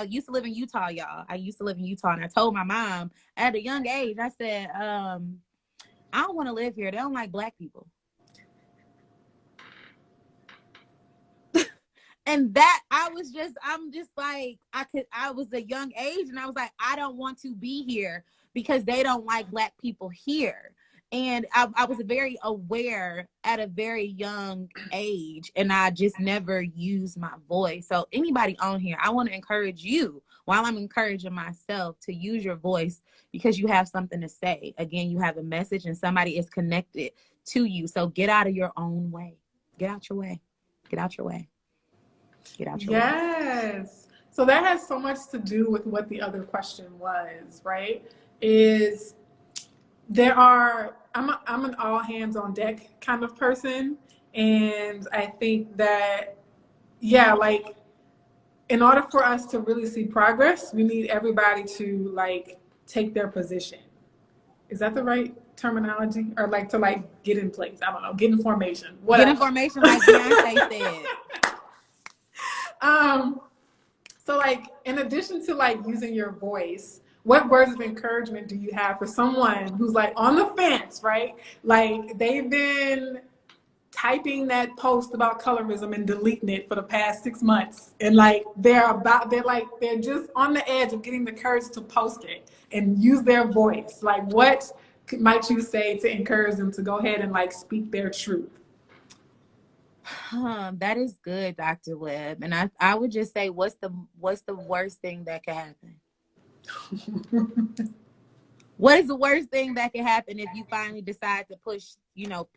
used to live in Utah, y'all. I used to live in Utah, and I told my mom at a young age, I said, I don't want to live here. They don't like Black people. And that I'm just like, I was a young age, and I was like, I don't want to be here because they don't like Black people here. And I was very aware at a very young age, and I just never used my voice. So anybody on here, I want to encourage you, while I'm encouraging myself, to use your voice, because you have something to say. Again, you have a message, and somebody is connected to you. So get out of your own way. Get out your way. Get out your way. Get out your way. Yes. So that has so much to do with what the other question was, right? I'm an all hands on deck kind of person. And I think that, like, in order for us to really see progress, we need everybody to like take their position. Is that the right terminology? Or like to like get in place? I don't know, get in formation. Whatever. Get in formation, like Beyonce said. So like, in addition to like using your voice, what words of encouragement do you have for someone who's like on the fence, right? Like they've been typing that post about colorism and deleting it for the past 6 months, and like they're just on the edge of getting the courage to post it and use their voice. Like, what might you say to encourage them to go ahead and like speak their truth? That is good, Dr. Webb. And I would just say, what's the worst thing that could happen? What is the worst thing that can happen if you finally decide to push,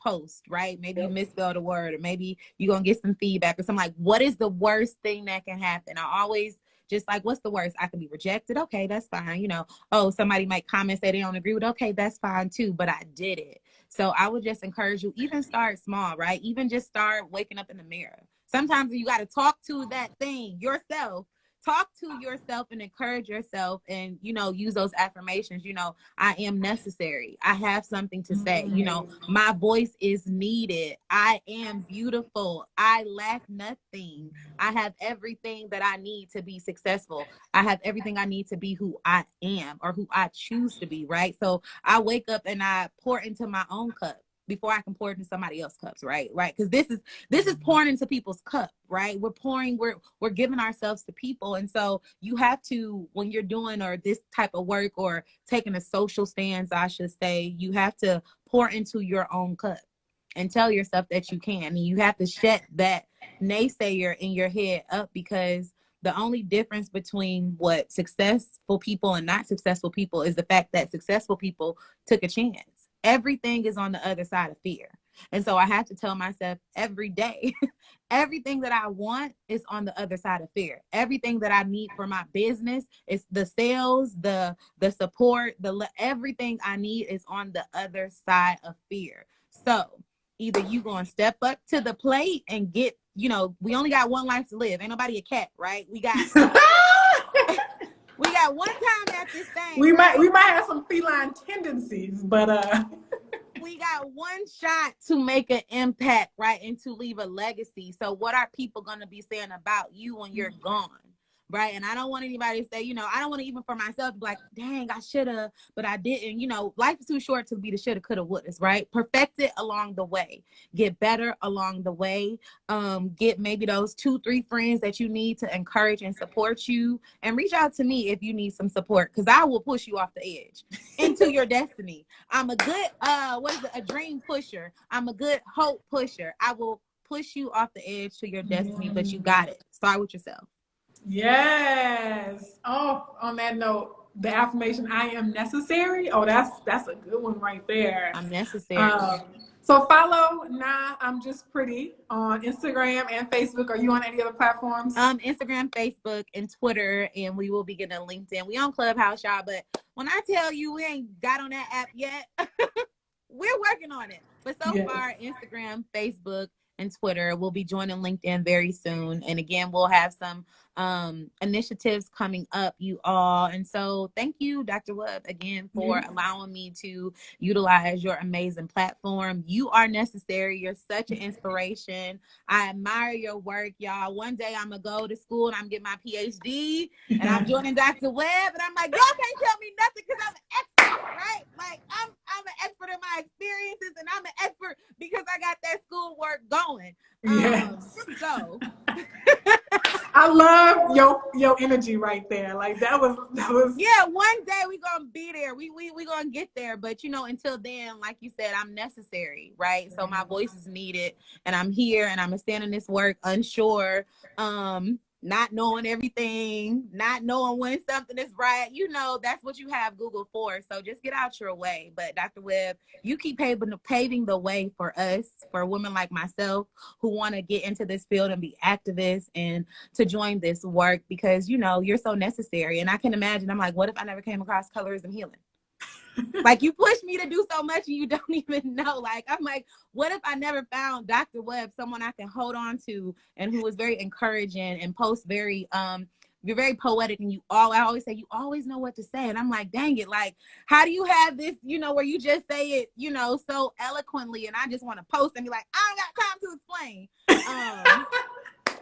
post, right? Maybe you misspelled a word, or maybe you're going to get some feedback or something. Like, what is the worst thing that can happen? I always just like, what's the worst? I can be rejected. Okay, that's fine. Oh, somebody might comment, say they don't agree with. Okay, that's fine too, but I did it. So I would just encourage you, even start small, right? Even just start waking up in the mirror. Sometimes you got to talk to that thing yourself. Talk to yourself and encourage yourself, and use those affirmations. I am necessary. I have something to say. My voice is needed. I am beautiful. I lack nothing. I have everything that I need to be successful. I have everything I need to be who I am, or who I choose to be, right? So I wake up and I pour into my own cup before I can pour it into somebody else's cups, right? Because this is pouring into people's cup, right? We're giving ourselves to people. And so you have to, when you're doing or this type of work or taking a social stance, I should say, you have to pour into your own cup and tell yourself that you can. And you have to shut that naysayer in your head up, because the only difference between what successful people and not successful people is the fact that successful people took a chance. Everything is on the other side of fear. And so I have to tell myself every day, everything that I want is on the other side of fear. Everything that I need for my business is the sales, the support, everything I need is on the other side of fear. So either you going to step up to the plate and get, we only got one life to live. Ain't nobody a cat, right? We got one time at this thing. We might have some feline tendencies, but we got one shot to make an impact, right? And to leave a legacy. So what are people going to be saying about you when you're gone? Right. And I don't want anybody to say, I don't want to, even for myself, be like, dang, I should have, but I didn't. Life is too short to be the shoulda, coulda, wouldas, right? Perfect it along the way. Get better along the way. Get maybe those 2-3 friends that you need to encourage and support you. And reach out to me if you need some support, because I will push you off the edge into your destiny. I'm a good, a dream pusher. I'm a good hope pusher. I will push you off the edge to your destiny, but you got it. Start with yourself. Yes. Oh, on that note, the affirmation, I am necessary. Oh, that's a good one right there. I'm necessary. So follow Nah, I'm Just Pretty on Instagram and Facebook. Are you on any other platforms? Instagram, Facebook, and Twitter, and we will be getting a LinkedIn. We on Clubhouse, y'all, but when I tell you we ain't got on that app yet, we're working on it. But so far, Instagram, Facebook, and Twitter. We'll be joining LinkedIn very soon. And again, we'll have some initiatives coming up, you all. And so thank you, Dr. Webb, again, for allowing me to utilize your amazing platform. You are necessary. You're such an inspiration. I admire your work, y'all. One day I'm going to go to school and I'm getting my PhD and I'm joining Dr. Webb. And I'm like, y'all can't tell me nothing because I'm an expert, right? Like I'm an expert in my experiences, and I'm an expert because I got that schoolwork going. So I love your energy right there. Like that was yeah, one day we're gonna be there. We gonna get there. But until then, like you said, I'm necessary, right? So my voice is needed, and I'm here, and I'm gonna stand in this work unsure, not knowing everything, not knowing when something is right. That's what you have Google for. So just get out your way. But Dr. Webb, you keep paving the way for us, for women like myself who want to get into this field and be activists and to join this work, because you're so necessary. And I can imagine, I'm like, what if I never came across colorism healing? Like, you push me to do so much and you don't even know. Like, I'm like, what if I never found Dr. Webb, someone I can hold on to, and who is very encouraging and posts very you're very poetic, and I always say you always know what to say. And I'm like, dang it, like, how do you have this, where you just say it, so eloquently, and I just want to post and be like, I don't got time to explain.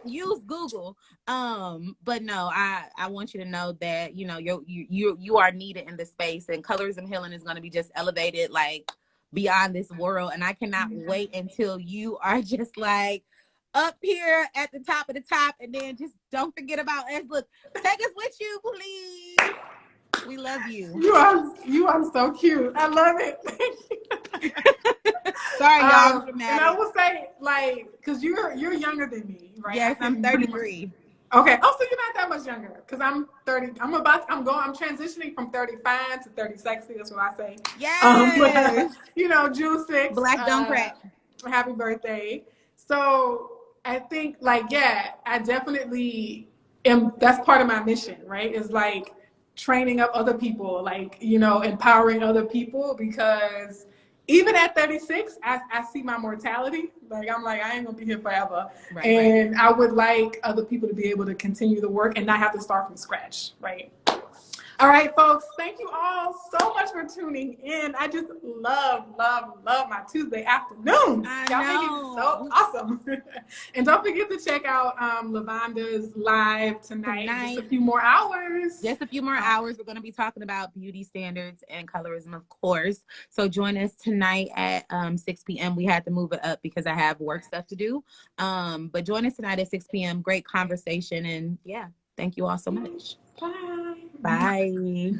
Use Google. But no, I want you to know that you are needed in this space, and colorism healing is going to be just elevated like beyond this world. And I cannot wait until you are just like up here at the top of the top, and then just don't forget about us. Look, take us with you, please. We love you. You are so cute. I love it. Thank you. Sorry, y'all. And I will say, like, because you're younger than me, right? Yes, I'm 33. Okay. Oh, so you're not that much younger, because I'm 30. I'm transitioning from 35 to 30 sexy. That's what I say. Yes. You know, June 6th. Black don't crack. Happy birthday. So I think, like, yeah, I definitely am. That's part of my mission, right? Is like training up other people, like, you know, empowering other people, because even at 36, I see my mortality. Like, I'm like, I ain't gonna be here forever. Right, and I would like other people to be able to continue the work and not have to start from scratch, right? All right, folks, thank you all so much for tuning in. I just love my Tuesday afternoons. Y'all make it so awesome. And don't forget to check out Lavonda's live tonight. Just a few more hours. Just a few more hours. We're going to be talking about beauty standards and colorism, of course. So join us tonight at 6 p.m. We had to move it up because I have work stuff to do. But join us tonight at 6 p.m. Great conversation. And yeah, thank you all so much. Bye. Bye.